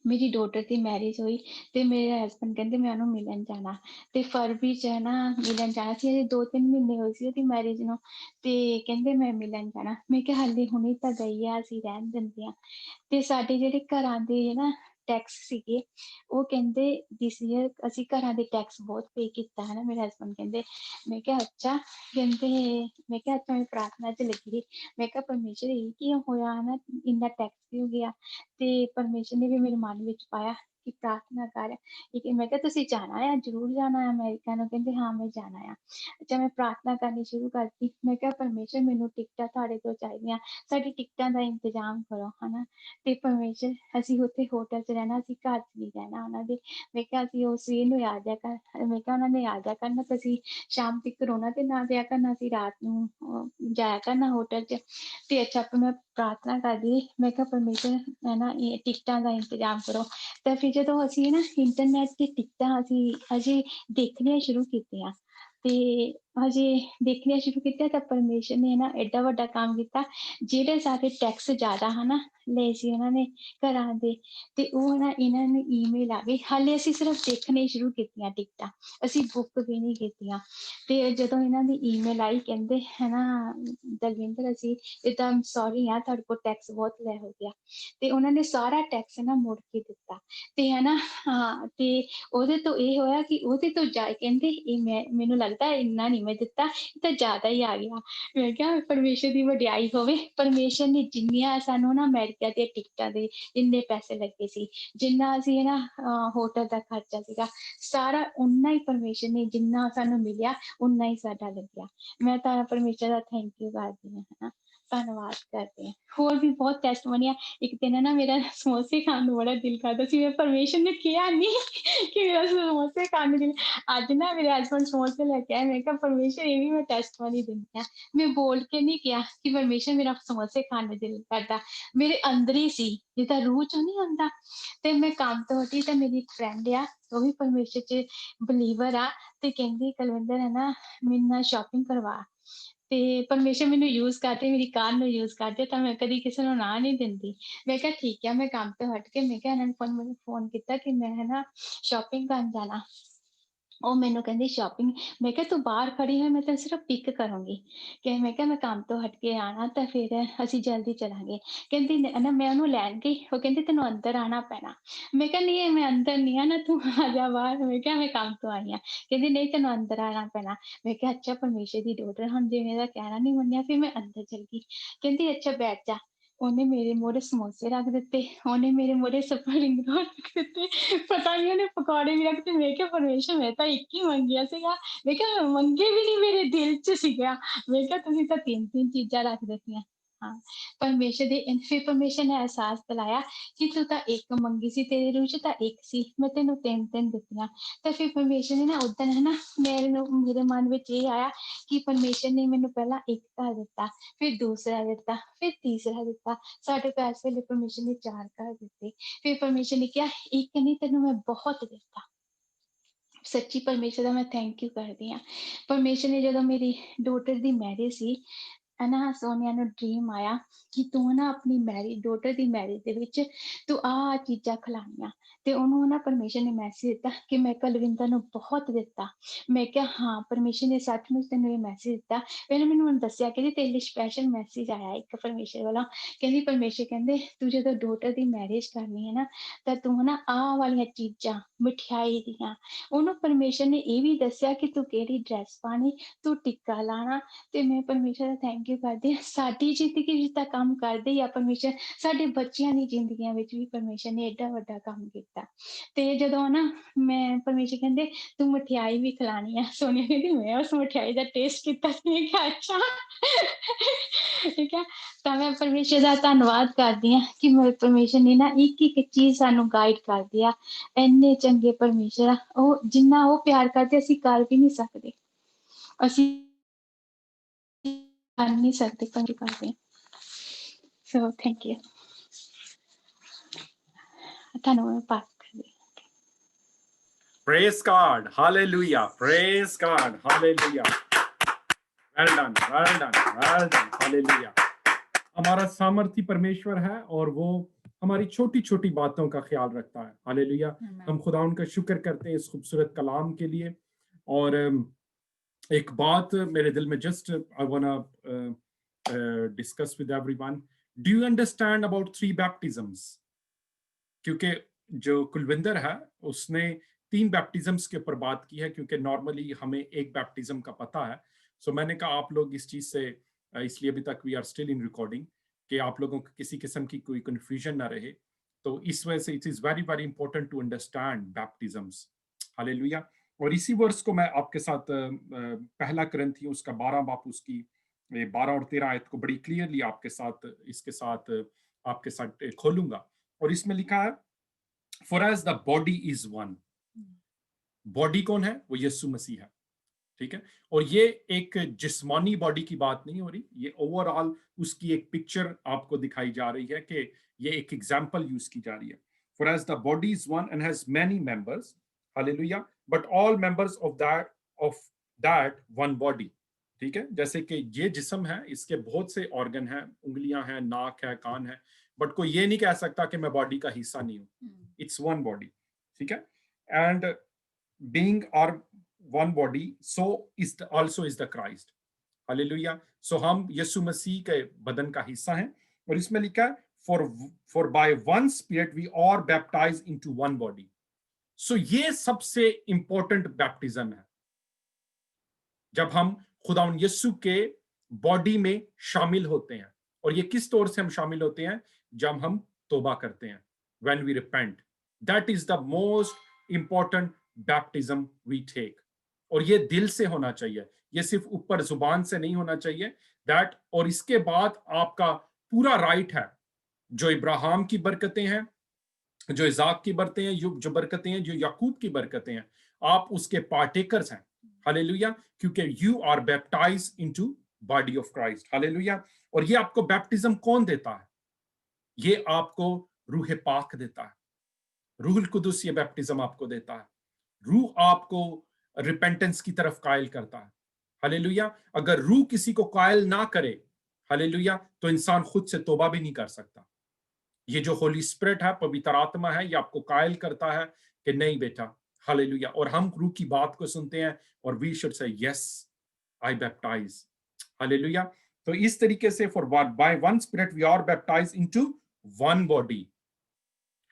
ਮੇਰੀ ਡੌਟਰ ਦੀ ਮੈਰਿਜ ਹੋਈ, ਤੇ ਮੇਰੇ ਹਸਬੈਂਡ ਕਹਿੰਦੇ ਮੈਂ ਉਹਨੂੰ ਮਿਲਣ ਜਾਣਾ, ਤੇ ਫਰਵਰੀ 'ਚ ਹੈ ਨਾ ਮਿਲਣ ਜਾਣਾ ਸੀ। ਅਜੇ 2-3 ਮਹੀਨੇ ਹੋਏ ਸੀ ਉਹਦੀ ਮੈਰਿਜ ਨੂੰ, ਤੇ ਕਹਿੰਦੇ ਮੈਂ ਮਿਲਣ ਜਾਣਾ। ਮੈਂ ਕਿਹਾ ਹਾਲੇ ਹੁਣੇ ਤਾਂ ਗਈ ਆ, ਅਸੀਂ ਰਹਿਣ ਦਿੰਦੇ ਹਾਂ। ਤੇ ਸਾਡੇ ਜਿਹੜੇ ਘਰਾਂ ਦੇ ਨਾ ਟੈਕਸ ਸੀਗੇ, ਉਹ ਕਹਿੰਦੇ ਦਿਸ ਈਅਰ ਅਸੀਂ ਘਰਾਂ ਦੇ ਟੈਕਸ ਬਹੁਤ ਪੇ ਕੀਤਾ ਹੈ ਨਾ, ਮੇਰੇ ਹਸਬੈਂਡ ਕਹਿੰਦੇ। ਮੈਂ ਕਿਹਾ ਅੱਛਾ, ਕਹਿੰਦੇ, ਮੈਂ ਕਿਹਾ ਅੱਛਾ, ਮੈਂ ਪ੍ਰਾਰਥਨਾ 'ਚ ਲੱਗੀ ਰਹੀ। ਮੈਂ ਕਿਹਾ ਪਰਮੇਸ਼ਰ ਇਹ ਕੀ ਹੋਇਆ ਹਨਾ, ਇੰਨਾ ਟੈਕਸ ਕਿਉਂ ਗਿਆ। ਤੇ ਪਰਮੇਸ਼ਰ ਨੇ ਵੀ ਮੇਰੇ ਮਨ ਵਿੱਚ ਪਾਇਆ ਕਿ ਪ੍ਰਾਰਥਨਾ ਕਰ। ਮੈਂ ਕਿਹਾ ਤੁਸੀਂ ਜਾਣਾ ਆ, ਜ਼ਰੂਰ ਜਾਣਾ ਆ ਅਮਰੀਕਾ ਨੂੰ। ਕਹਿੰਦੇ ਹਾਂ ਮੈਂ ਜਾਣਾ ਆ। ਅੱਛਾ, ਮੈਂ ਪ੍ਰਾਰਥਨਾ ਕਰਨੀ ਸ਼ੁਰੂ ਕਰਤੀ। ਮੈਂ ਕਿਹਾ ਪਰਮੇਸ਼ਰ ਮੈਨੂੰ ਟਿਕਟਾਂ ਤੁਹਾਡੇ ਤੋਂ ਚਾਹੀਦੀਆਂ, ਸਾਡੀ ਟਿਕਟਾਂ ਦਾ ਇੰਤਜ਼ਾਮ ਕਰੋ ਹਨਾ। ਤੇ ਪਰਮੇਸ਼ਰ, ਅਸੀਂ ਉੱਥੇ ਹੋਟਲ 'ਚ ਰਹਿਣਾ, ਅਸੀਂ ਘਰ 'ਚ ਨਹੀਂ ਰਹਿਣਾ ਉਹਨਾਂ ਦੇ। ਮੈਂ ਕਿਹਾ ਅਸੀਂ ਉਹ ਸਵੇਰ ਨੂੰ ਆ ਜਾਇਆ ਕਰ, ਮੈਂ ਕਿਹਾ ਉਹਨਾਂ ਨੇ ਆ ਜਾਇਆ ਕਰਨਾ, ਤੇ ਅਸੀਂ ਸ਼ਾਮ ਤੱਕ ਉਹਨਾਂ ਦੇ ਨਾਲ ਰਿਹਾ ਕਰਨਾ, ਅਸੀਂ ਰਾਤ ਨੂੰ ਜਾਇਆ ਕਰਨਾ ਹੋਟਲ 'ਚ। ਤੇ ਅੱਛਾ, ਮੈਂ ਪ੍ਰਾਰਥਨਾ ਕਰਦੀ, ਮੈਂ ਕਿਹਾ ਪਰਮੇਸ਼ਰ ਹੈ ਨਾ ਇਹ ਟਿਕਟਾਂ ਦਾ ਇੰਤਜ਼ਾਮ ਕਰੋ। ਤਾਂ ਫਿਰ ਜਦੋਂ ਅਸੀਂ ਨਾ ਇੰਟਰਨੈਟ ਦੀ ਟਿਕਟਾਂ ਅਸੀਂ ਅਜੇ ਦੇਖਣੀਆਂ ਸ਼ੁਰੂ ਕੀਤੀਆਂ, ਤੇ ਹਜੇ ਦੇਖਣੀਆਂ ਸ਼ੁਰੂ ਕੀਤੀਆਂ, ਤਾਂ ਪਰਮੇਸ਼ਰ ਨੇ ਨਾ ਏਡਾ ਵੱਡਾ ਕੰਮ ਕੀਤਾ। ਜਿਹੜੇ ਸਾਡੇ ਟੈਕਸ ਜ਼ਿਆਦਾ ਹਨਾ ਲਏ ਸੀ ਉਹਨਾਂ ਨੇ ਘਰਾਂ ਦੇ, ਤੇ ਉਹ ਨਾ ਇਹਨਾਂ ਨੂੰ ਈਮੇਲ ਆ ਗਈ। ਹਾਲੇ ਅਸੀਂ ਸਿਰਫ ਦੇਖਣੇ ਸ਼ੁਰੂ ਕੀਤੀਆਂ ਟਿਕਟਾਂ, ਅਸੀਂ ਬੁੱਕ ਵੀ ਨਹੀਂ ਕੀਤੀਆਂ। ਤੇ ਜਦੋਂ ਇਹਨਾਂ ਦੀ ਈਮੇਲ ਆਈ, ਕਹਿੰਦੇ ਹਨਾ ਦਲਵਿੰਦਰ ਅਸੀਂ ਏਦਾਂ ਸੌਰੀ ਆ, ਤੁਹਾਡੇ ਕੋਲ ਟੈਕਸ ਬਹੁਤ ਲੈ ਹੋ ਗਿਆ। ਤੇ ਉਹਨਾਂ ਨੇ ਸਾਰਾ ਟੈਕਸ ਨਾ ਮੁੜ ਕੇ ਦਿੱਤਾ। ਤੇ ਹਨਾ ਹਾਂ, ਤੇ ਉਹਦੇ ਤੋਂ ਇਹ ਹੋਇਆ ਕਿ ਉਹਦੇ ਤੋਂ ਕਹਿੰਦੇ ਇਹ ਮੈਨੂੰ ਲੱਗਦਾ ਇੰਨਾ ਨੀ ਮੈਂ ਦਿੱਤਾ, ਇਹ ਤਾਂ ਜ਼ਿਆਦਾ ਹੀ ਆ ਗਿਆ। ਮੈਂ ਕਿਹਾ ਪਰਮੇਸ਼ਰ ਦੀ ਵਡਿਆਈ ਹੋਵੇ। ਪਰਮੇਸ਼ਰ ਨੇ ਜਿੰਨੀਆਂ ਸਾਨੂੰ ਨਾ ਅਮਰੀਕਾ ਦੀਆਂ ਟਿਕਟਾਂ ਦੇ ਜਿੰਨੇ ਪੈਸੇ ਲੱਗੇ ਸੀ, ਜਿੰਨਾ ਅਸੀਂ ਨਾ ਹੋਟਲ ਦਾ ਖਰਚਾ ਸੀਗਾ, ਸਾਰਾ ਓਨਾ ਹੀ ਪਰਮੇਸ਼ਰ ਨੇ ਜਿੰਨਾ ਸਾਨੂੰ ਮਿਲਿਆ, ਓਨਾ ਹੀ ਸਾਡਾ ਲੱਗਿਆ। ਮੈਂ ਤਾਂ ਪਰਮੇਸ਼ਰ ਦਾ ਥੈਂਕ ਯੂ ਕਰਦੀ ਹਾਂ ਹਨਾ, ਧੰਨਵਾਦ ਕਰਦੀ ਹਾਂ। ਹੋਰ ਵੀ ਬਹੁਤ ਟੈਸਟਮਨੀ ਆ। ਇੱਕ ਦਿਨ ਨਾ ਮੇਰਾ ਸਮੋਸੇ ਖਾਣ ਨੂੰ ਬੜਾ ਦਿਲ ਕਰਦਾ ਸੀ, ਮੈਂ ਪਰਮੇਸ਼ਰ ਨੇ ਕਿਹਾ ਨੀ ਕਿ ਮੇਰਾ ਸਮੋਸੇ ਖਾਣ ਨੂੰ ਦਿਲ। ਅੱਜ ਨਾ ਮੇਰੇ ਹਸਬੈਂਡ ਸਮੋਸੇ ਲੈ ਕੇ ਆਏ, ਮੈਂ ਕਿਹਾ ਪਰਮੇਸ਼ਰ ਇਹ ਵੀ ਮੈਂ ਟੈਸਟਮਨੀ ਦਿੰਦੀ ਹਾਂ। ਮੈਂ ਬੋਲ ਕੇ ਨਹੀਂ ਕਿਹਾ ਕਿ ਪਰਮੇਸ਼ਰ ਮੇਰਾ ਸਮੋਸੇ ਖਾਣ ਨੂੰ ਦਿਲ ਕਰਦਾ, ਮੇਰੇ ਅੰਦਰ ਹੀ ਸੀ, ਜਿੱਦਾਂ ਰੂਹ ਚੋਂ ਨੀ ਆਉਂਦਾ। ਤੇ ਮੈਂ ਕੰਮ ਤੋਂ ਹਟੀ, ਤੇ ਮੇਰੀ ਇੱਕ ਫਰੈਂਡ ਆ, ਉਹ ਵੀ ਪਰਮੇਸ਼ਰ 'ਚ ਬਿਲੀਵਰ ਆ, ਤੇ ਕਹਿੰਦੀ ਕੁਲਵਿੰਦਰ ਹੈ ਨਾ ਮੇਰੇ ਨਾਲ ਸ਼ਾਪਿੰਗ ਕਰਵਾ। ਤੇ ਪਰਮੇਸ਼ਰ ਮੈਨੂੰ ਯੂਜ਼ ਕਰਦੇ, ਮੇਰੀ ਕਾਰ ਨੂੰ ਯੂਜ਼ ਕਰਦੇ, ਤਾਂ ਮੈਂ ਕਦੀ ਕਿਸੇ ਨੂੰ ਨਾ ਨਹੀਂ ਦਿੰਦੀ। ਮੈਂ ਕਿਹਾ ਠੀਕ ਹੈ, ਮੈਂ ਕੰਮ ਤੋਂ ਹਟ ਕੇ ਮੈਂ ਕਿਹਾ ਇਹਨਾਂ ਨੇ ਮੈਨੂੰ ਫ਼ੋਨ ਕੀਤਾ ਕਿ ਮੈਂ ਹੈ ਨਾ ਸ਼ਾਪਿੰਗ ਕਰਨ ਜਾਣਾ। ਉਹ ਮੈਨੂੰ ਕਹਿੰਦੀ ਸ਼ਾਪਿੰਗ, ਮੈਂ ਕਿਹਾ ਤੂੰ ਬਾਹਰ ਖੜੀ ਹੈ, ਮੈਂ ਤੈਨੂੰ ਸਿਰਫ਼ ਪਿਕ ਕਰੂੰਗੀ। ਕਿ ਮੈਂ ਕਿਹਾ ਮੈਂ ਕੰਮ ਤੋਂ ਹਟ ਕੇ ਆਣਾ ਤਾਂ ਫਿਰ ਅਸੀਂ ਜਲਦੀ ਚਲਾਂਗੇ। ਕਹਿੰਦੀ ਨਾ ਮੈਂ ਉਹਨੂੰ ਲੈਣ ਗਈ, ਉਹ ਕਹਿੰਦੀ ਤੈਨੂੰ ਅੰਦਰ ਆਣਾ ਪੈਣਾ। ਮੈਂ ਕਿਹਾ ਨਹੀਂ ਮੈਂ ਅੰਦਰ ਨਹੀਂ ਆਣਾ, ਤੂੰ ਆ ਜਾ ਬਾਹਰ। ਮੈਂ ਕਿਹਾ ਮੈਂ ਕੰਮ ਤੋਂ ਆਈ ਹਾਂ। ਕਹਿੰਦੀ ਨਹੀਂ ਤੈਨੂੰ ਅੰਦਰ ਆਣਾ ਪੈਣਾ। ਮੈਂ ਕਿਹਾ ਅੱਛਾ ਪਰਮੇਸ਼ਰ ਦੀ ਡੌਟਰ, ਹੁਣ ਜੇ ਮੇਰਾ ਕਹਿਣਾ ਨਹੀਂ ਮੰਨਿਆ ਫਿਰ ਮੈਂ ਅੰਦਰ ਚਲ ਗਈ। ਕਹਿੰਦੀ ਅੱਛਾ ਬੈਠ ਜਾ। ਉਹਨੇ ਮੇਰੇ ਮੂਹਰੇ ਸਮੋਸੇ ਰੱਖ ਦਿੱਤੇ, ਉਹਨੇ ਮੇਰੇ ਮੂਹਰੇ ਸਪਰਿੰਗ ਰੋਲ ਰੱਖ ਦਿੱਤੇ, ਪਤਾ ਨਹੀਂ ਉਹਨੇ ਪਕੌੜੇ ਵੀ ਰੱਖ ਦਿੱਤੇ। ਮੈਂ ਕਿਹਾ ਪਰਮੇਸ਼ਰ ਮੈਂ ਤਾਂ ਇੱਕ ਹੀ ਮੰਗਿਆ ਸੀਗਾ। ਮੈਂ ਕਿਹਾ ਮੰਗੇ ਵੀ ਨਹੀਂ, ਮੇਰੇ ਦਿਲ 'ਚ ਸੀਗਾ। ਮੈਂ ਕਿਹਾ ਤੁਸੀਂ ਤਾਂ 3-3 ਚੀਜ਼ਾਂ ਰੱਖ ਦਿੱਤੀਆਂ। ਹਾਂ, ਫਿਰ ਪਰਮੇਸ਼ਰ ਨੇ ਅਹਿਸਾਸ ਦਿਲਾਇਆ ਕਿ ਤੂੰ ਤਾਂ ਇੱਕ ਮੰਗੀ ਸੀ, ਤੇਰੇ ਰੂਹ 'ਚ ਤਾਂ ਇੱਕ ਸੀ, ਮੈਂ ਤੈਨੂੰ 3-3 ਦਿੱਤੀਆਂ। ਤਾਂ ਫਿਰ ਪਰਮੇਸ਼ਰ ਨੇ ਨਾ ਓਦਣ ਹੈ ਨਾ ਮੇਰੇ ਮਨ ਵਿੱਚ ਇਹ ਆਇਆ ਕਿ ਪਰਮੇਸ਼ਰ ਨੇ ਮੈਨੂੰ ਪਹਿਲਾਂ ਇੱਕ ਘਰ ਦਿੱਤਾ, ਫਿਰ ਦੂਸਰਾ ਦਿੱਤਾ, ਫਿਰ ਤੀਸਰਾ ਦਿੱਤਾ। ਸਾਡੇ ਕੋਲ ਇਸ ਵੇਲੇ ਪਰਮੇਸ਼ਰ ਨੇ 4 ਘਰ ਦਿੱਤੇ। ਫਿਰ ਪਰਮੇਸ਼ਰ ਨੇ ਕਿਹਾ ਇੱਕ ਨਹੀਂ ਤੈਨੂੰ ਮੈਂ ਬਹੁਤ ਦਿੱਤਾ। ਸੱਚੀ ਪਰਮੇਸ਼ਰ ਦਾ ਮੈਂ ਥੈਂਕ ਯੂ ਕਰਦੀ ਹਾਂ। ਪਰਮੇਸ਼ਰ ਨੇ ਜਦੋਂ ਮੇਰੀ ਡੌਟਰ ਦੀ ਮੈਰਿਜ ਸੀ, ਹੈ ਨਾ, ਸੋਨੀਆ ਨੂੰ ਡ੍ਰੀਮ ਆਇਆ ਕਿ ਤੂੰ ਨਾ ਆਪਣੀ ਡੌਟਰ ਦੀ ਮੈਰਿਜ ਦੇ ਵਿੱਚ ਤੂੰ ਆਹ ਚੀਜ਼ਾਂ ਖਿਲਾਣੀਆਂ। ਤੇ ਉਹਨੂੰ ਨਾ ਪਰਮੇਸ਼ਰ ਨੇ ਮੈਸੇਜ ਦਿੱਤਾ ਕਿ ਮੈਂ ਕੁਲਵਿੰਦਰ ਨੂੰ ਬਹੁਤ ਦਿੱਤਾ। ਮੈਂ ਕਿਹਾ ਹਾਂ ਪਰਮੇਸ਼ਰ ਨੇ ਸੱਚਮੁੱਚ ਤੈਨੂੰ ਇਹ ਮੈਸੇਜ ਦਿੱਤਾ। ਫਿਰ ਉਹਨੇ ਮੈਨੂੰ ਦੱਸਿਆ ਕਹਿੰਦੀ ਤੇਰੇ ਲਈ ਸਪੈਸ਼ਲ ਮੈਸੇਜ ਆਇਆ ਇੱਕ ਪਰਮੇਸ਼ਰ ਵੱਲੋਂ। ਕਹਿੰਦੀ ਪਰਮੇਸ਼ਰ ਕਹਿੰਦੇ ਤੂੰ ਜਦੋਂ ਡੌਟਰ ਦੀ ਮੈਰਿਜ ਕਰਨੀ ਹੈ ਨਾ, ਤਾਂ ਤੂੰ ਨਾ ਆਹ ਵਾਲੀਆਂ ਚੀਜ਼ਾਂ ਮਠਿਆਈ ਦੀਆਂ, ਉਹਨੂੰ ਪਰਮੇਸ਼ਰ ਨੇ ਇਹ ਵੀ ਦੱਸਿਆ ਕਿ ਤੂੰ ਕਿਹੜੀ ਡਰੈਸ ਪਾਣੀ, ਤੂੰ ਟਿੱਕਾ ਲਾਣਾ। ਤੇ ਮੈਂ ਪਰਮੇਸ਼ਰ ਦਾ ਥੈਂਕ ਯੂ ਕਰਦੀ ਹਾਂ। ਸਾਡੀ ਜ਼ਿੰਦਗੀ ਵਿੱਚ ਤਾਂ ਕੰਮ ਕਰਦੇ ਹੀ ਆ ਪਰਮੇਸ਼ਰ, ਸਾਡੇ ਬੱਚਿਆਂ ਦੀ ਜ਼ਿੰਦਗੀਆਂ ਵਿੱਚ ਵੀ ਪਰਮੇਸ਼ਰ ਨੇ ਏਡਾ ਵੱਡਾ ਕੰਮ ਕੀਤਾ। ਤੇ ਜਦੋਂ ਨਾ ਮੈਂ ਪਰਮੇਸ਼ਰ ਕਹਿੰਦੇ ਤੂੰ ਮਠਿਆਈ ਵੀ ਖਿਲਾਣੀ ਆ, ਸੋਨੀਆ ਕਹਿੰਦੀ ਮੈਂ ਉਸ ਮਠਿਆਈ ਦਾ ਟੇਸਟ ਕੀਤਾ ਸੀ। ਮੈਂ ਕਿਹਾ ਅੱਛਾ। ਠੀਕ ਹੈ, ਤਾਂ ਮੈਂ ਪਰਮੇਸ਼ਰ ਦਾ ਧੰਨਵਾਦ ਕਰਦੀ ਹਾਂ ਕਿ ਪਰਮੇਸ਼ਰ ਨੇ ਨਾ ਇੱਕ ਚੀਜ਼ ਸਾਨੂੰ ਗਾਈਡ ਕਰਦੀ ਆ। ਇੰਨੇ ਚੰਗੇ ਪਰਮੇਸ਼ਰ ਆ, ਉਹ ਜਿੰਨਾ ਉਹ ਪਿਆਰ ਕਰਦੇ ਅਸੀਂ ਕਰ ਵੀ ਨਹੀਂ ਸਕਦੇ। ਅਸੀਂ ਕਰ ਨਹੀਂ ਸਕਦੇ ਪਰ ਕਰਦੇ। So thank you. ਤੁਹਾਨੂੰ ਮੈਂ ਪਾਸ ਕਰਦੀ। Praise God. Hallelujah. Praise God. Hallelujah. Well done. Well done. Well done. Hallelujah. हमारा सामर्थी परमेश्वर है और वो हमारी छोटी छोटी बातों का ख्याल रखता है। हालेलुया। हम खुदा उनका शुक्र करते हैं इस खूबसूरत कलाम के लिए। और एक बात मेरे दिल में just I वांना discuss with everyone. Do you understand about 3 बैप्टिज्म्स? क्योंकि जो कुलविंदर है उसने 3 बैप्टिज्म्स के ऊपर बात की है, क्योंकि नॉर्मली हमें एक बैप्टिज्म का पता है। सो मैंने कहा आप लोग इस चीज से, इसलिए अभी तक we are still in recording, कि आप लोगों को किसी किस्म की कोई कंफ्यूजन ना रहे। तो इस वजह से it is very very important to understand baptisms. Hallelujah. और इसी वर्स को मैं आपके साथ पहला करंथियों उसका 12 बाप उसकी 12 और 13 आयत को बड़ी क्लियरली आपके साथ आपके साथ खोलूंगा। और इसमें लिखा है For as the body is one. Body कौन है? वो यीशु मसीह है। ठीक है, और ये एक जिस्मानी बॉडी की बात नहीं हो रही, ये ओवरऑल उसकी एक पिक्चर आपको दिखाई जा रही है कि ये एक एग्जांपल यूज की जा रही है। For as the body is one and has many members, hallelujah, but all members of that one body. ठीक है, जैसे कि ये जिस्म है, इसके बहुत से ऑर्गन हैं, उंगलियां हैं, नाक है, कान है, बट कोई ये नहीं कह सकता कि मैं बॉडी का हिस्सा नहीं हूं। It's one body. ठीक है, एंड बीइंग और one body, so is also is the Christ. Hallelujah. So हम यीशु मसीह के बदन का हिस्सा हैं। और इसमें लिखा है for by one spirit we are baptized into one body. So ये सबसे इंपॉर्टेंट बैप्टिज्म है, जब हम खुदा यीशु के बॉडी में शामिल होते हैं। और ये किस तौर से हम शामिल होते हैं? जब हम तौबा करते हैं, when we repent, that is the most important baptism we take। और ये दिल से होना चाहिए, ये सिर्फ ऊपर जुबान से नहीं होना चाहिए। दैट, और इसके बाद आपका पूरा राइट है, जो इब्राहिम की बरकतें हैं, जो इजाक की बरकतें हैं, जो बरकतें हैं, जो याकूब की बरकतें हैं, आप उसके पार्टेकर्स हैं। हालेलुया, क्योंकि you are baptized into body of Christ. Hallelujah. और ये आपको बैप्टिज्म कौन देता है? ये आपको रूह पाक देता है। रूहुल कुदुस ये बैप्टिज्म आपको देता है। रूह आपको रिपेंटेंस की तरफ कायल करता है। हालेलुया। अगर रूह किसी को कायल ना करे, हालेलुया, तो इंसान खुद से तौबा भी नहीं कर सकता। ये जो होली स्पिरिट है, पवित्र आत्मा है, ये आपको कायल करता है कि नहीं बेटा, हालेलुया। और हम रूह की बात को सुनते हैं और we should say yes, I baptize, hallelujah. तो इस तरीके से for by one spirit we are baptize into one body,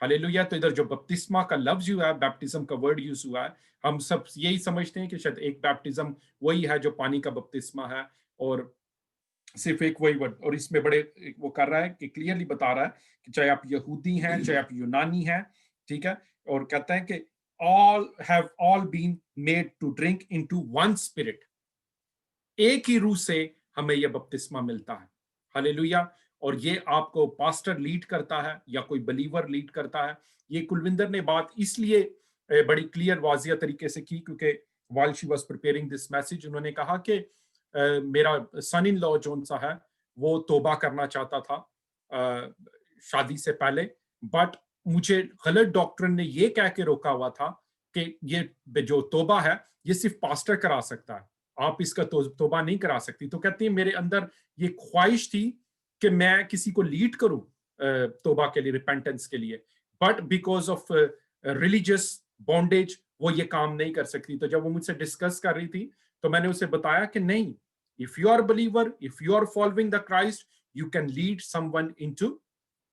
hallelujah. तो इधर जो बपतिस्मा का लफ्ज हुआ है, बैप्टिज्म का वर्ड यूज हुआ है, हम सब यही समझते हैं कि शायद एक बैप्टिज्म वही है जो पानी का बपतिस्मा है, और सिर्फ एक वही वर्ड, और इसमें बड़े वो कर रहा है कि क्लियरली बता रहा है कि चाहे आप यहूदी हैं, चाहे आप यूनानी हैं, ठीक है, और कहता है कि all been made to drink into one spirit, एक ही रूह से हमें यह बपतिस्मा मिलता है, हालेलुया। और ये आपको पास्टर लीड करता है या कोई बलीवर लीड करता है। ये कुलविंदर ने बात इसलिए बड़ी क्लियर वाजिया तरीके से की क्योंकि while she was preparing this message, उन्होंने कहा कि मेरा सन इन लॉ जोन सा है, वो तोबा करना चाहता था शादी से पहले, बट मुझे गलत डॉक्टर ने ये कह के रोका हुआ था कि ये जो तोबा है ये सिर्फ पास्टर करा सकता है, आप इसका तोबा नहीं करा सकती। तो कहती है मेरे अंदर ये ख्वाहिश थी कि मैं किसी को लीड करूं तोबा के लिए, रिपेंटेंस के लिए, but because of religious bondage वो ये काम नहीं कर सकती। तो जब वो मुझसे डिस्कस कर रही थी तो मैंने उसे बताया कि नहीं, if you are a believer, if you are following the Christ, you can lead someone into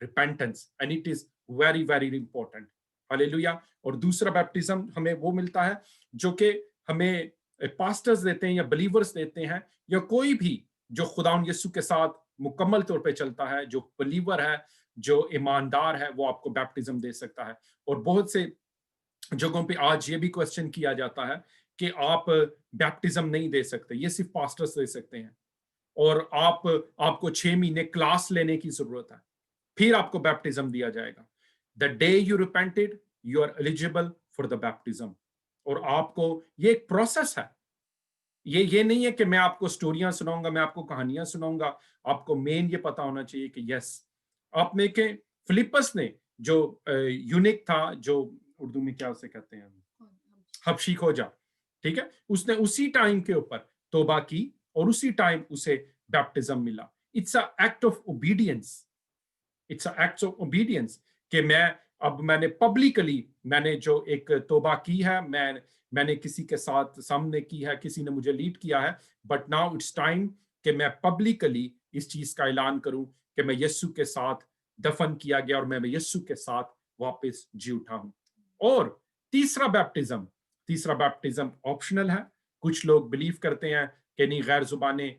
repentance, and it is very very important, hallelujah. और दूसरा बैप्टिज्म हमें वो मिलता है जो कि हमें पास्टर्स देते हैं या बलीवर्स देते हैं, या कोई भी जो खुदावंद यीशु के साथ मुकम्मल तौर पे चलता है, जो बलीवर है, जो ईमानदार है, वो आपको बैप्टिज्म दे सकता है। और बहुत से जगहों पे आज ये भी क्वेश्चन किया जाता है कि आप बैप्टिज्म नहीं दे सकते, ये सिर्फ पास्टर्स दे सकते हैं, और आपको 6 महीने क्लास लेने की जरूरत है, फिर आपको बैप्टिज्म दिया जाएगा। The day you repented you are eligible for the baptism. और आपको ये एक प्रोसेस है, ये नहीं है कि मैं आपको स्टोरियां सुनाऊंगा, मैं आपको कहानियां सुनाऊंगा। आपको मेन ये पता होना चाहिए कि यस, आपने के फिलिपस ने जो यूनिक था, जो उर्दू में क्या उसे कहते हैं, हबशी खोजा, ठीक है, उसने उसी टाइम के ऊपर तौबा की और उसी टाइम उसे बैप्टिज्म मिला। It's a act of obedience, it's a act of obedience कि मैंने पब्लिकली मैंने जो एक तौबा की है, मैंने किसी के साथ सामने की है, किसी ने मुझे लीड किया है, बट नाउ इट्स टाइम कि मैं पब्लिकली इस चीज का ऐलान करूं कि मैं यीशु के साथ दफन किया गया और मैं यीशु के साथ वापस जी उठा हूं। और तीसरा बैप्टिज्म ऑप्शनल है। कुछ लोग बिलीव करते हैं कि नहीं, गैर जुबानें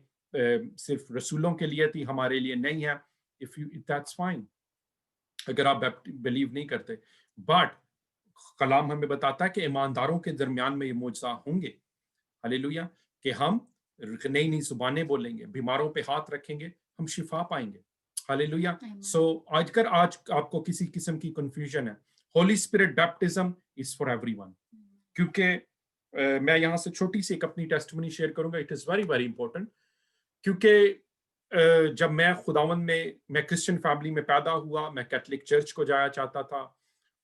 सिर्फ रसूलों के लिए थी, हमारे लिए नहीं है। इफ दैट्स फाइन, अगर आप बिलीव नहीं करते, बट कलाम हमें बताता है कि ईमानदारों के दरमियान में ये मौजज़ा होंगे, हालेलुया, कि हम नई नई जुबानें बोलेंगे, बीमारों पे हाथ रखेंगे, हम शिफा पाएंगे, हालेलुया। सो आज आपको किसी किस्म की कंफ्यूजन है, Holi spirit baptism is for everyone. क्योंकि मैं यहाँ से छोटी सी एक अपनी टेस्टिमनी शेयर करूंगा, it is very very important. क्योंकि जब मैं खुदावंद में, मैं क्रिश्चियन फैमिली में पैदा हुआ, मैं कैथलिक चर्च को जाया चाहता था,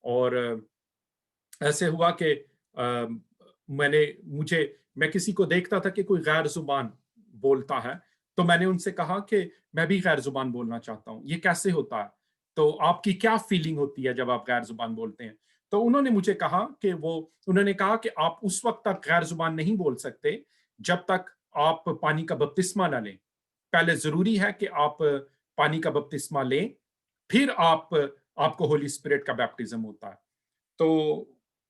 और ऐसे हुआ कि मैं किसी को देखता था कि कोई गैर जुबान बोलता है, तो मैंने उनसे कहा कि मैं भी गैर जुबान बोलना चाहता हूँ, ये कैसे होता है, तो आपकी क्या फीलिंग होती है जब आप गैर जुबान बोलते हैं। तो उन्होंने कहा कि आप उस वक्त तक गैर जुबान नहीं बोल सकते जब तक आप पानी का बपतिस्मा ना लें। पहले जरूरी है कि आप पानी का बपतिस्मा लें, फिर आपको होली स्पिरिट का बैप्टिज्म होता है। तो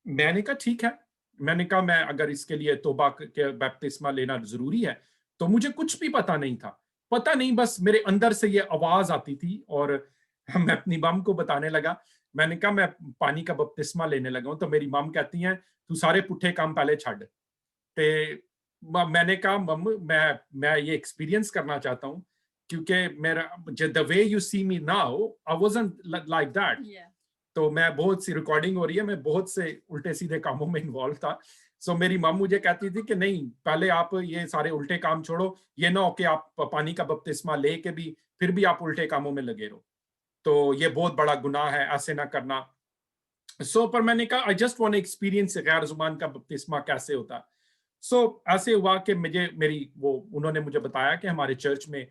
मैंने कहा ठीक है, मैंने कहा मैं अगर इसके लिए तौबा के बैप्तिस्मा लेना जरूरी है, तो मुझे कुछ भी पता नहीं था, पता नहीं, बस मेरे अंदर से ये आवाज आती थी और मैं अपनी मम को बताने लगा। मैंने कहा मैं पानी का बपतिस्मा लेने लगा हूं, तो मेरी मम कहती हैं तू सारे पुट्ठे काम पहले छड़। ते मैंने कहा मम, मैं ये एक्सपीरियंस करना चाहता हूँ, क्योंकि मेरा the way you see me now I wasn't like that. तो मैं बहुत सी रिकॉर्डिंग हो रही है, मैं बहुत से उल्टे सीधे कामों में इन्वॉल्व था। सो मेरी मम मुझे कहती थी कि नहीं, पहले आप ये सारे उल्टे काम छोड़ो, ये ना हो कि आप पानी का बपतिस्मा लेके भी फिर भी आप उल्टे कामों में लगे रहो, तो ये बहुत बड़ा गुनाह है, ऐसे ना करना। पर मैंने कहा I just want to experience गैर जुबान का बपतिस्मा कैसे होता है। सो ऐसे हुआ कि उन्होंने मुझे बताया कि हमारे चर्च में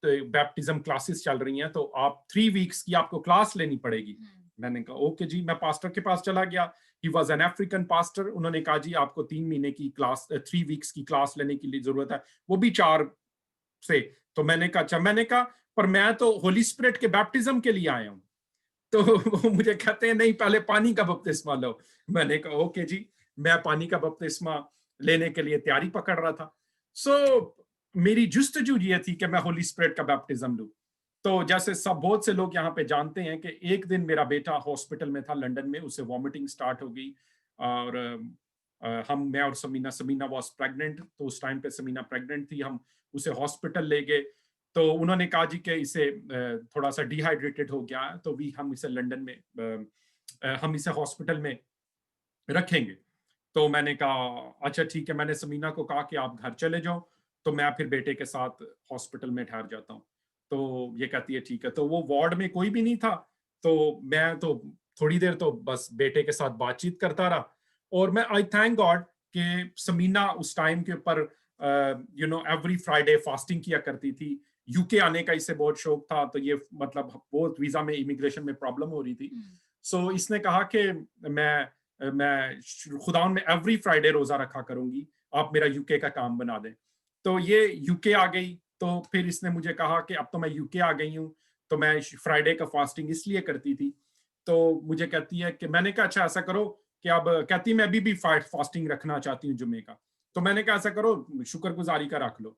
बैप्टिज्म क्लासेस चल रही हैं, तो आप 3 वीक्स की आपको क्लास लेनी पड़ेगी। मैंने कहा ओके जी। मैं पास्टर के पास चला गया। He was an African pastor. उन्होंने कहा जी आपको 3 महीने की क्लास 3 वीक्स की क्लास लेने की लिए जरूरत है, वो भी 4 से। तो मैंने कहा अच्छा। मैंने कहा पर मैं तो होली स्पिरिट के बैप्टिज्म के लिए आया हूं। तो वो मुझे कहते हैं नहीं, पहले पानी का बपतिस्मा लो। मैंने कहा ओके जी। मैं पानी का बपतिस्मा लेने के लिए तैयारी पकड़ रहा था। सो मेरी जुस्तजू ये थी कि मैं होली स्पिरिट का बैप्टिज्म लूं। तो जैसे बहुत से लोग यहाँ पे जानते हैं कि एक दिन मेरा बेटा हॉस्पिटल में था लंदन में, उसे वॉमिटिंग स्टार्ट हो गई। और मैं और समीना वॉज प्रेग्नेंट। तो उस टाइम पे समीना प्रेग्नेंट थी। हम उसे हॉस्पिटल ले गए। तो उन्होंने कहा जी कि इसे थोड़ा सा डिहाइड्रेटेड हो गया, तो हम इसे लंदन में हम इसे हॉस्पिटल में रखेंगे। तो मैंने कहा अच्छा ठीक है। मैंने समीना को कहा कि आप घर चले जाओ, तो मैं फिर बेटे के साथ हॉस्पिटल में ठहर जाता हूँ। तो ये कहती है ठीक है। तो वो वार्ड में कोई भी नहीं था, तो मैं तो थोड़ी देर तो बस बेटे के साथ बातचीत करता रहा। और मैं आई थैंक गॉड कि समीना उस टाइम के ऊपर एवरी फ्राइडे फास्टिंग किया करती थी। यूके आने का इसे बहुत शौक था, तो ये मतलब बहुत वीजा में इमिग्रेशन में प्रॉब्लम हो रही थी। सो इसने कहा कि मैं खुदावन में एवरी फ्राइडे रोजा रखा करूंगी, आप मेरा यूके का काम बना दें। तो ये यूके आ गई। तो फिर इसने मुझे कहा कि अब तो मैं यूके आ गई हूँ, तो मैं फ्राइडे का फास्टिंग इसलिए करती थी। तो मुझे कहती है कि मैंने कहा अच्छा ऐसा करो कि अब कहती मैं अभी भी फास्टिंग रखना चाहती हूँ जुम्मे का। तो मैंने कहा ऐसा करो शुक्रगुजारी का रख लो।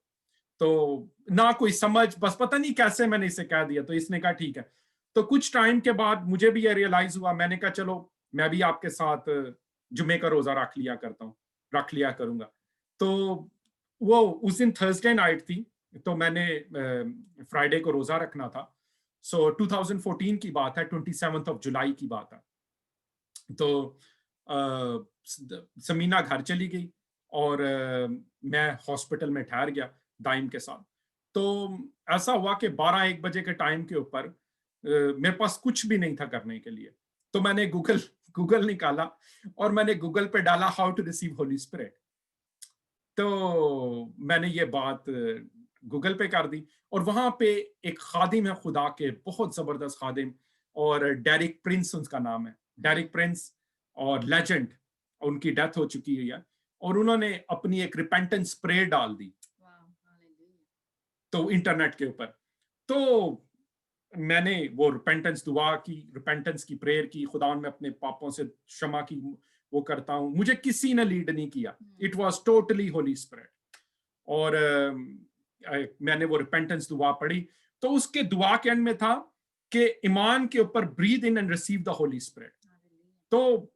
तो ना कोई समझ, बस पता नहीं कैसे मैंने इसे कह दिया। तो इसने कहा ठीक है। तो कुछ टाइम के बाद मुझे भी ये रियलाइज हुआ। मैंने कहा चलो मैं भी आपके साथ जुमे का रोजा रख लिया करूंगा। तो वो उस दिन थर्सडे नाइट थी, तो मैंने फ्राइडे को रोजा रखना था। सो 2014 की बात है, 27 जुलाई की बात है। तो समीना घर चली गई और मैं हॉस्पिटल में ठहर गया दाइम के साथ। तो ऐसा हुआ कि 12-1 बजे के टाइम के ऊपर मेरे पास कुछ भी नहीं था करने के लिए। तो मैंने गूगल निकाला और मैंने गूगल पे डाला how to receive holy spirit. तो मैंने ये बात गूगल पे कर दी और वहां पे एक खादिम है खुदा के, बहुत जबरदस्त खादिम, और डेरिक प्रिंस उनका नाम है। डेरिक प्रिंस और लेजेंड, उनकी डेथ हो चुकी है। और उन्होंने अपनी एक रिपेंटेंस प्रेयर डाल दी तो इंटरनेट के ऊपर। तो मैंने वो रिपेंटेंस की प्रेयर की, खुदा में अपने पापों से क्षमा की वो करता हूं। मुझे किसी ने लीड नहीं किया, it was totally Holi spirit. और मैंने वो रिपेंटेंस दुआ पढ़ी। तो उसके दुआ के एंड में था कि ईमान के ऊपर breathe in and receive the holy spirit. तो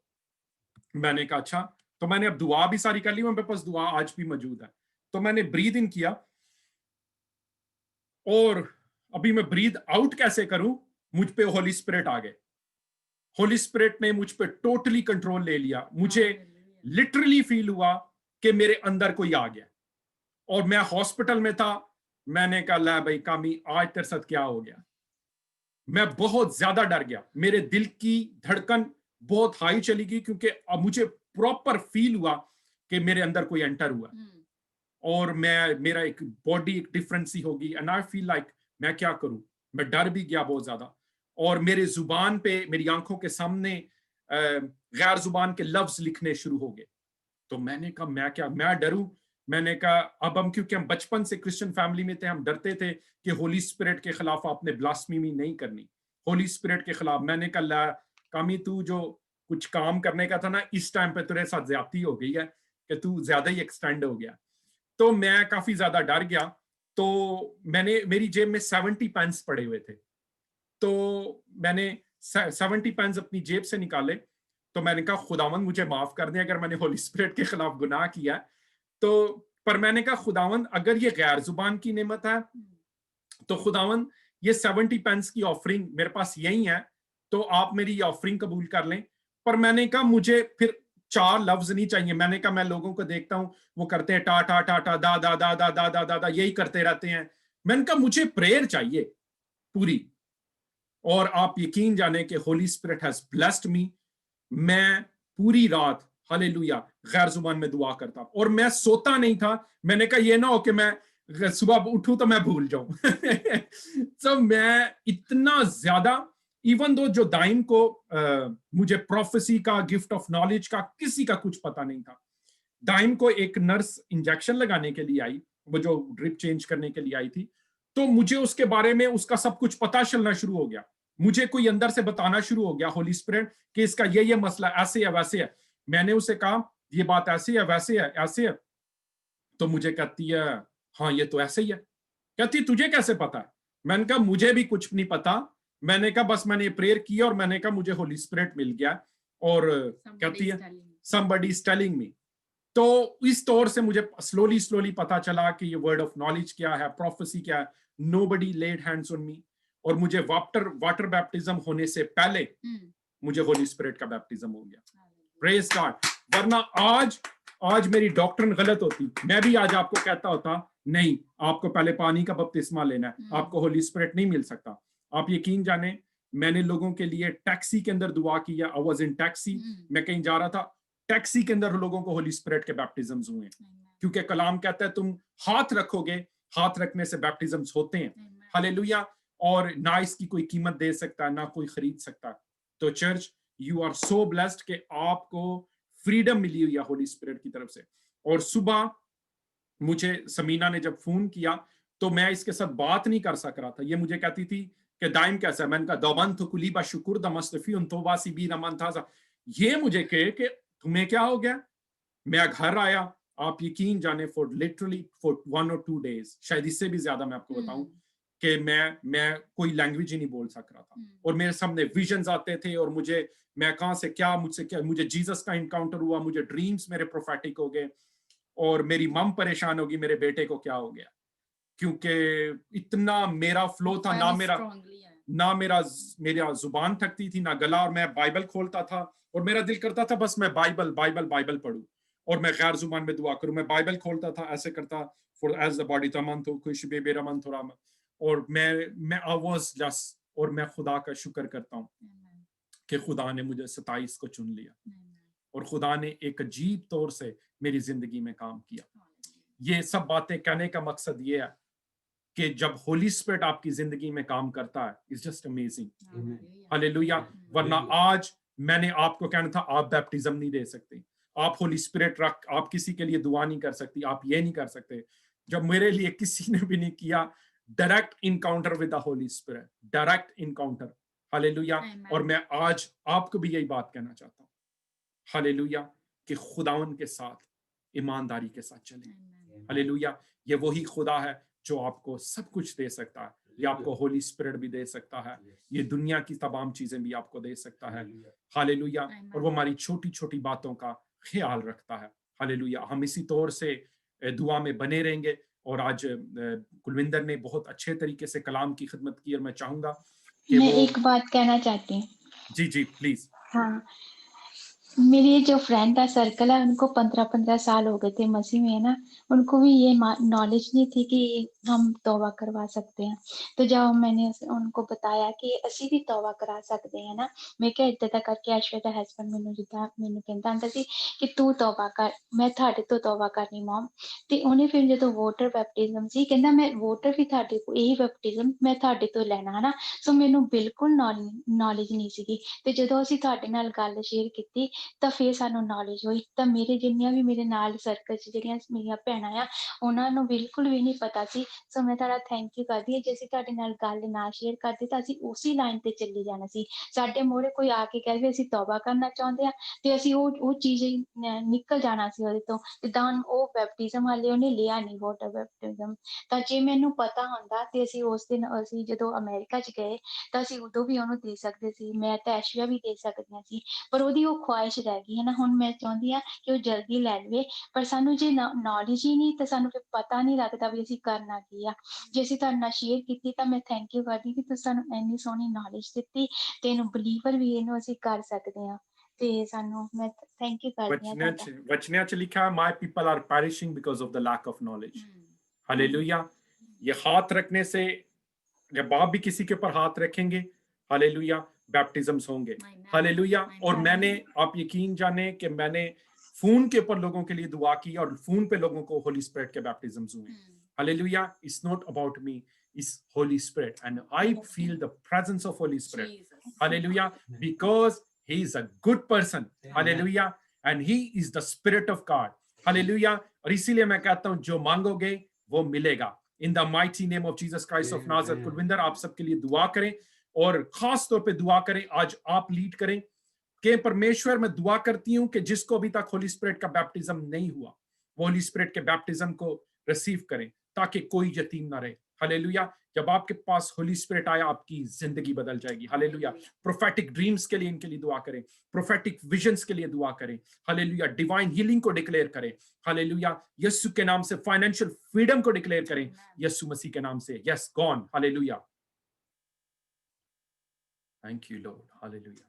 मैंने कहा अच्छा। तो मैंने अब दुआ भी सारी कर ली, मेरे पास दुआ आज भी मौजूद है। तो मैंने ब्रीथ इन किया और अभी मैं ब्रीथ आउट कैसे करूं, मुझ पे होली स्पिरिट आ गए। होली स्पिरिट ने मुझ पे टोटली कंट्रोल ले लिया। मुझे लिटरली फील हुआ कि मेरे अंदर कोई आ गया। और मैं हॉस्पिटल में था। मैंने कहा ला भाई कामी, आज तेरे साथ क्या हो गया। मैं बहुत ज्यादा डर गया। मेरे दिल की धड़कन बहुत हाई चली गई, क्योंकि अब मुझे प्रॉपर फील हुआ कि मेरे अंदर कोई एंटर हुआ। और मेरा एक बॉडी एक डिफरेंस ही होगी। एंड आई फील लाइक मैं क्या करूं। मैं डर भी गया बहुत ज्यादा। और मेरे जुबान पे, मेरी आंखों के सामने गैर जुबान के लफ्ज लिखने शुरू हो गए। तो मैंने कहा मैं डरूं। मैंने कहा अब क्योंकि हम बचपन से क्रिश्चियन फैमिली में थे, हम डरते थे कि होली स्पिरिट के खिलाफ आपने ब्लास्फेमी नहीं करनी, होली स्पिरिट के खिलाफ। मैंने कहा कामी, तू जो कुछ काम करने का था ना, इस टाइम पे तेरे साथ ज्यादती हो गई है कि तू ज्यादा ही एक्सटेंड हो गया। तो मैं काफी ज्यादा डर गया। तो मेरी जेब में 70 पेंस पड़े हुए थे। तो मैंने 70 पेंस अपनी जेब से निकाले। तो मैंने कहा खुदावंद मुझे माफ कर दे अगर मैंने होली स्पिरिट के खिलाफ गुनाह किया। तो पर मैंने कहा खुदावंद अगर ये गैर जुबान की नेमत है, तो खुदावंद ये 70 पेंस की ऑफरिंग मेरे पास यही है, तो आप मेरी ऑफरिंग कबूल कर लें। पर मैंने कहा मुझे फिर 4 लफ्ज नहीं चाहिए। मैंने कहा मैं लोगों को देखता हूं वो करते हैं टा टा टा टा दा दा दा दा दा दा दा दा, यही करते रहते हैं। मैंने कहा मुझे प्रेयर चाहिए पूरी। और आप यकीन जाने कि Holi spirit has blessed me. मैं पूरी रात हालेलुया गैर जुबान में दुआ करता, और मैं सोता नहीं था। मैंने कहा ये ना हो कि मैं सुबह उठूं तो मैं भूल जाऊं। तो मैं इतना ज्यादा, इवन दो जो दाइम को मुझे प्रोफेसी का, गिफ्ट ऑफ नॉलेज का, किसी का कुछ पता नहीं था। दाइम को एक नर्स इंजेक्शन लगाने के लिए आई, वो जो ड्रिप चेंज करने के लिए आई थी, तो मुझे उसके बारे में उसका सब कुछ पता चलना शुरू हो गया। मुझे कोई अंदर से बताना शुरू हो गया, होली स्पिरिट, कि इसका ये मसला ऐसे है वैसे है। मैंने उसे कहा ये बात ऐसी है वैसे है ऐसे है, तो मुझे कहती है हाँ ये तो ऐसे ही है। कहती तुझे कैसे पता है? मैंने कहा मुझे भी कुछ नहीं पता। मैंने कहा बस मैंने प्रेयर की और मैंने कहा मुझे होली स्पिरिट मिल गया। और कहती है somebody is telling me। तो इस तौर से मुझे स्लोली पता चला कि ये वर्ड ऑफ नॉलेज क्या है, प्रोफेसी क्या है। Nobody laid hands on me, और मुझे वाटर बैप्टिज्म होने से पहले मुझे होली स्पिरिट का बैप्टिज्म हो गया। Praise God. वरना आज मेरी डॉक्ट्रिन गलत होती, मैं भी आज आपको कहता होता नहीं, आपको पहले पानी का बपतिस्मा लेना है, आपको होली स्पिरिट नहीं मिल सकता। आप यकीन जाने, मैंने लोगों के लिए टैक्सी के अंदर दुआ की है। आई वाज इन टैक्सी, मैं कहीं जा रहा था, टैक्सी के अंदर लोगों को होली स्पिरिट के बैप्टिज्म्स हुए, क्योंकि कलाम कहता है तुम हाथ रखोगे, हाथ रखने से बैप्टिज्म्स होते हैं। हालेलुया। और ना इसकी कोई कीमत दे सकता, ना कोई खरीद सकता। तो church, you are so blessed कि आपको फ्रीडम मिली हुई है होली स्पिरिट की तरफ से। और सुबह मुझे समीना ने जब फोन किया तो मैं इसके साथ बात नहीं कर सक रहा था। ये मुझे कहती थी कि दाइम कैसा है? मैंने कहा दोबन तो कुलीबा शुक्र दमस्तफी उन तोबासी बी रमन था। ये मुझे कहे कि तुम्हें क्या हो गया? मैं घर आया, आप यकीन जाने for literally for 1 or 2 days, शायद इससे भी ज्यादा मैं आपको बताऊं, कि मैं कोई लैंग्वेज ही नहीं बोल सक रहा था। और मेरे सामने विजन्स आते थे, और मैं कहां से क्या, मुझसे क्या, मुझे जीसस का इनकाउंटर हुआ, मुझे ड्रीम्स मेरे प्रोफेटिक हो गए, और मेरी मम परेशान होगी मेरे बेटे को क्या हो गया, क्योंकि इतना मेरा फ्लो था, ना मेरा जुबान थकती थी, ना गला, और मैं बाइबल खोलता था और मेरा दिल करता था बस मैं बाइबल पढूं और मैं गैर जुबान में दुआ करूं। मैं बाइबल खोलता था, ऐसे करता, फॉर एज द बॉडी तमन तो खुश बेबेरा मन थोड़ा, और मैं आवाज जस्ट, और मैं खुदा का शुक्र करता हूं कि खुदा ने मुझे 27 को चुन लिया, और खुदा ने एक अजीब तौर से मेरी जिंदगी में काम किया। ये सब बातें कहने का मकसद ये है कि जब होली स्पिरिट आपकी जिंदगी में काम करता है, इट्स जस्ट अमेजिंग। हालेलुया। वरना आज मैंने आपको कहना था आप बैप्टिज्म नहीं दे सकते, आप होली स्पिरिट रख, आप किसी के लिए दुआ नहीं कर सकती, आप ये नहीं कर सकते। जब मेरे लिए किसी ने भी नहीं किया, direct encounter with the holy spirit, direct encounter. Hallelujah. और मैं आज आपको भी यही बात कहना चाहता हूँ, हालेलुया, कि खुदावन के साथ ईमानदारी के साथ चलें। हालेलुया। ये वही खुदा है जो आपको सब कुछ दे सकता है। ये आपको होली स्पिरिट भी दे सकता है, ये दुनिया की तमाम चीजें भी आपको दे सकता है। हालेलुया। और वो हमारी छोटी छोटी बातों का ख्याल रखता है। हालेलुया। हम इसी तौर से दुआ में बने रहेंगे। और आज कुलविंदर ने बहुत अच्छे तरीके से कलाम की खिदमत की, और मैं चाहूंगा कि मैं एक बात कहना चाहती हूँ। जी प्लीज। हाँ, मेरी जो फ्रेंड का सर्कल है, उनको 15-15 साल हो गए थे मसीह में, है ना। उनको भी ये नॉलेज नहीं थी कि हम तौबा करवा सकते हैं। तो जब मैंने उनको बताया कि ਅਸੀਂ भी तौबा करा सकते हैं ना, मैं क्या इतना करके ऐश्वर्या ਦਾ ਹਸਬੰਡ ਮੈਨੂੰ ਕਹਿੰਦਾ ਹੁੰਦਾ ਸੀ ਕਿ ਤੂੰ तौबा कर, मैं ਤੁਹਾਡੇ ਤੋਂ तौबा करनी मॉम। ਤੇ ਉਹਨੇ ਫਿਰ ਜਦੋਂ ਵਾਟਰ ਬੈਪਟਿਜ਼ਮ ਸੀ, ਕਹਿੰਦਾ ਮੈਂ ਵਾਟਰ ਵੀ ਤੁਹਾਡੇ ਕੋਲ, ਇਹੀ ਬੈਪਟਿਜ਼ਮ ਮੈਂ ਤੁਹਾਡੇ ਤੋਂ ਲੈਣਾ, ਹਨਾ। ਸੋ ਮੈਨੂੰ ਬਿਲਕੁਲ ਨੌਲੇਜ ਨਹੀਂ ਸੀਗੀ। ਤੇ ਜਦੋਂ ਅਸੀਂ ਤੁਹਾਡੇ ਨਾਲ ਗੱਲ ਸ਼ੇਅਰ ਕੀਤੀ ਤਾਂ ਫਿਰ ਸਾਨੂੰ ਨੌਲੇਜ ਹੋਈ। ਤਾਂ ਮੇਰੇ ਜਿੰਨੀਆਂ ਵੀ ਮੇਰੇ ਨਾਲ ਸਰਕਲ 'ਚ ਜਿਹੜੀਆਂ ਮੇਰੀਆਂ ਭੈਣਾਂ ਆ, ਉਹਨਾਂ ਨੂੰ ਬਿਲਕੁਲ ਵੀ ਨਹੀਂ ਪਤਾ ਸੀ। ਸੋ ਮੈਂ ਤੁਹਾਡਾ ਥੈਂਕ ਯੂ ਕਰਦੀ ਹਾਂ। ਜੇ ਅਸੀਂ ਤੁਹਾਡੇ ਨਾਲ ਗੱਲ ਨਾ ਸ਼ੇਅਰ ਕਰਦੇ ਤਾਂ ਅਸੀਂ ਉਸੇ ਲਾਈਨ ਤੇ ਚੱਲੀ ਜਾਣਾ ਸੀ। ਸਾਡੇ ਮੂਹਰੇ ਕੋਈ ਆ ਕੇ ਕਹੇ ਵੀ ਅਸੀਂ ਤੌਬਾ ਕਰਨਾ ਚਾਹੁੰਦੇ ਹਾਂ, ਤੇ ਅਸੀਂ ਉਹ ਚੀਜ਼ ਨਿਕਲ ਜਾਣਾ ਸੀ ਉਹਦੇ ਤੋਂ। ਜਿੱਦਾਂ ਉਹ ਬੈਪਟਿਜ਼ਮ ਹਾਲੇ ਉਹਨੇ ਲਿਆ ਨਹੀਂ, ਵਾਟਰ ਬੈਪਟਿਜ਼ਮ। ਤਾਂ ਜੇ ਮੈਨੂੰ ਪਤਾ ਹੁੰਦਾ ਤੇ ਅਸੀਂ ਉਸ ਦਿਨ, ਅਸੀਂ ਜਦੋਂ ਅਮਰੀਕਾ 'ਚ ਗਏ ਤਾਂ ਅਸੀਂ ਉਦੋਂ ਵੀ ਉਹਨੂੰ ਦੇ ਸਕਦੇ ਸੀ। ਮੈਂ ਤਾਂ ਐਸ਼ਵਿਆ ਵੀ ਦੇ ਸਕਦੀਆਂ ਸੀ, ਪਰ ਉਹਦੀ ਉਹ ਖੁਆਇਸ਼ ਰਹਿ ਗਈ, ਹੈ ਨਾ। ਹੁਣ ਮੈਂ ਚਾਹੁੰਦੀ ਹਾਂ ਕਿ ਉਹ ਜਲਦੀ ਲੈ ਲਵੇ, ਪਰ ਸਾਨੂੰ ਜੇ ਨੌਲੇਜ ਹੀ ਨਹੀਂ ਤਾਂ ਸਾਨੂੰ ਫਿਰ ਪਤਾ ਨਹੀਂ ਲੱਗਦਾ ਵੀ ਅਸੀਂ ਕਰਨਾ ਕੀ ਆ। ਜੇ ਅਸੀਂ ਤੁਹਾਡੇ ਨਾਲ ਸ਼ੇਅਰ ਕੀਤੀ ਤਾਂ ਮੈਂ ਥੈਂਕ ਯੂ ਕਰਦੀ ਕਿ ਤੁਸੀਂ ਸਾਨੂੰ ਇੰਨੀ ਸੋਹਣੀ ਨੌਲੇਜ ਦਿੱਤੀ, ਤੇ ਇਹਨੂੰ ਬਲੀਵਰ ਵੀ ਇਹਨੂੰ ਅਸੀਂ ਕਰ ਸਕਦੇ ਹਾਂ। ਤੇ ਸਾਨੂੰ, ਮੈਂ ਥੈਂਕ ਯੂ ਕਰਦੀ ਹਾਂ ਤੁਹਾਡਾ। वचनिया च लिखा है, my people are perishing because of the lack of knowledge. Hallelujah. ये हाथ रखने से, जब आप भी किसी के ऊपर हाथ रखेंगे, हालेलुया, बैप्टिज्म्स होंगे। हालेलुया। और मैंने, आप यकीन जाने कि मैंने फोन के ऊपर लोगों के लिए दुआ की और फोन पे लोगों को होली स्पिरिट के बैप्टिज्म्स हुए। Hallelujah. It's not about me, it's holy spirit and I feel the presence of holy spirit. Hallelujah, because he is a good person। Hallelujah, and he is the spirit of God। Hallelujah. और इसीलिए मैं कहता हूं जो मांगोगे वो मिलेगा। In the mighty name of Jesus Christ of Nazareth. Kulwinder आप सबके लिए दुआ करें और खास तौर पे दुआ करें, आज आप लीड करें कि परमेश्वर मैं दुआ करती हूं कि जिसको अभी तक होली स्पिरिट का बैप्टिज्म नहीं हुआ वो होली स्पिरिट के बैप्टिज्म को रिसीव करें ताकि कोई यतीम ना रहे। हालेलुया। जब आपके पास होली स्पिरिट आया आपकी जिंदगी बदल जाएगी। हालेलुया। प्रोफेटिक ड्रीम्स के लिए इनके लिए दुआ करें, प्रोफेटिक विजन्स के लिए दुआ करें। हालेलुया। डिवाइन हीलिंग को डिक्लेयर करें। हालेलुया। यीशु के नाम से फाइनेंशियल फ्रीडम को डिक्लेयर करें यीशु मसीह के नाम से। Yes gone. Hallelujah. Thank you lord. Hallelujah.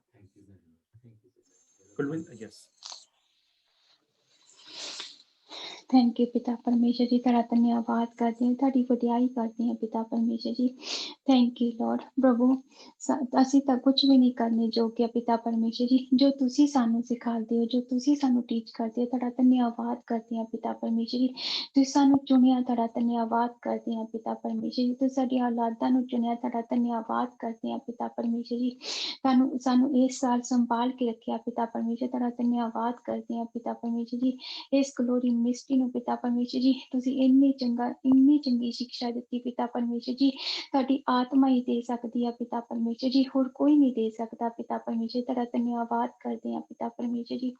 Kulwinder yes. Thank you पिता परमेश्वर जी, तेरा धन्यवाद करते हैं, तेरी वडियाई करते हैं पिता परमेश्वर जी। Thank you Lord. प्रभु ਅਸੀਂ ਤਾਂ ਕੁਝ ਵੀ ਨਹੀਂ ਕਰਨੇ ਜੋਗੇ ਪਿਤਾ ਪਰਮੇਸ਼ਰ ਜੀ, ਜੋ ਤੁਸੀਂ ਸਾਨੂੰ ਸਿਖਾਉਂਦੇ ਹੋ, ਜੋ ਤੁਸੀਂ ਸਾਨੂੰ ਟੀਚ ਕਰਦੇ ਹੋ, ਤੁਹਾਡਾ ਧੰਨਵਾਦ ਕਰਦੇ ਹਾਂ ਪਿਤਾ ਪਰਮੇਸ਼ਰ ਜੀ। ਤੁਸੀਂ ਸਾਨੂੰ ਚੁਣਿਆ, ਤੁਹਾਡਾ ਧੰਨਵਾਦ ਕਰਦੇ ਹਾਂ ਪਿਤਾ ਪਰਮੇਸ਼ਰ ਜੀ। ਤੁਸੀਂ ਸਾਡੀ ਔਲਾਦਾਂ ਨੂੰ ਚੁਣਿਆ, ਤੁਹਾਡਾ ਧੰਨਵਾਦ ਕਰਦੇ ਹਾਂ ਪਿਤਾ ਪਰਮੇਸ਼ਰ ਜੀ। ਸਾਨੂੰ ਇਸ ਸਾਲ ਸੰਭਾਲ ਕੇ ਰੱਖਿਆ ਪਿਤਾ ਪਰਮੇਸ਼ਰ, ਤੁਹਾਡਾ ਧੰਨਵਾਦ ਕਰਦੇ ਹਾਂ ਪਿਤਾ ਪਰਮੇਸ਼ਰ ਜੀ। ਇਸ ਗਲੋਰੀ ਮਿਨਿਸਟਰੀ ਨੂੰ ਪਿਤਾ ਪਰਮੇਸ਼ਰ ਜੀ ਤੁਸੀਂ ਇੰਨੀ ਚੰਗੀ ਸਿੱਖਿਆ ਦਿੱਤੀ ਪਿਤਾ ਪਰਮੇਸ਼ਰ ਜੀ। ਤੁਹਾਡੀ ਆਤਮਾ ਹੀ ਦੇ ਸਕਦੀ ਆ ਪਿਤਾ ਪਰਮੇਸ਼ਰ ਜੀ, ਹੋਰ ਕੋਈ ਨਹੀਂ ਦੇ ਸਕਦਾ ਪਿਤਾ ਪਰਮੇਸ਼ਰ। ਤੁਹਾਡਾ ਧੰਨਵਾਦ ਕਰਦੇ ਹਾਂ ਪਿਤਾ ਪਰਮੇਸ਼ਰ ਜੀ।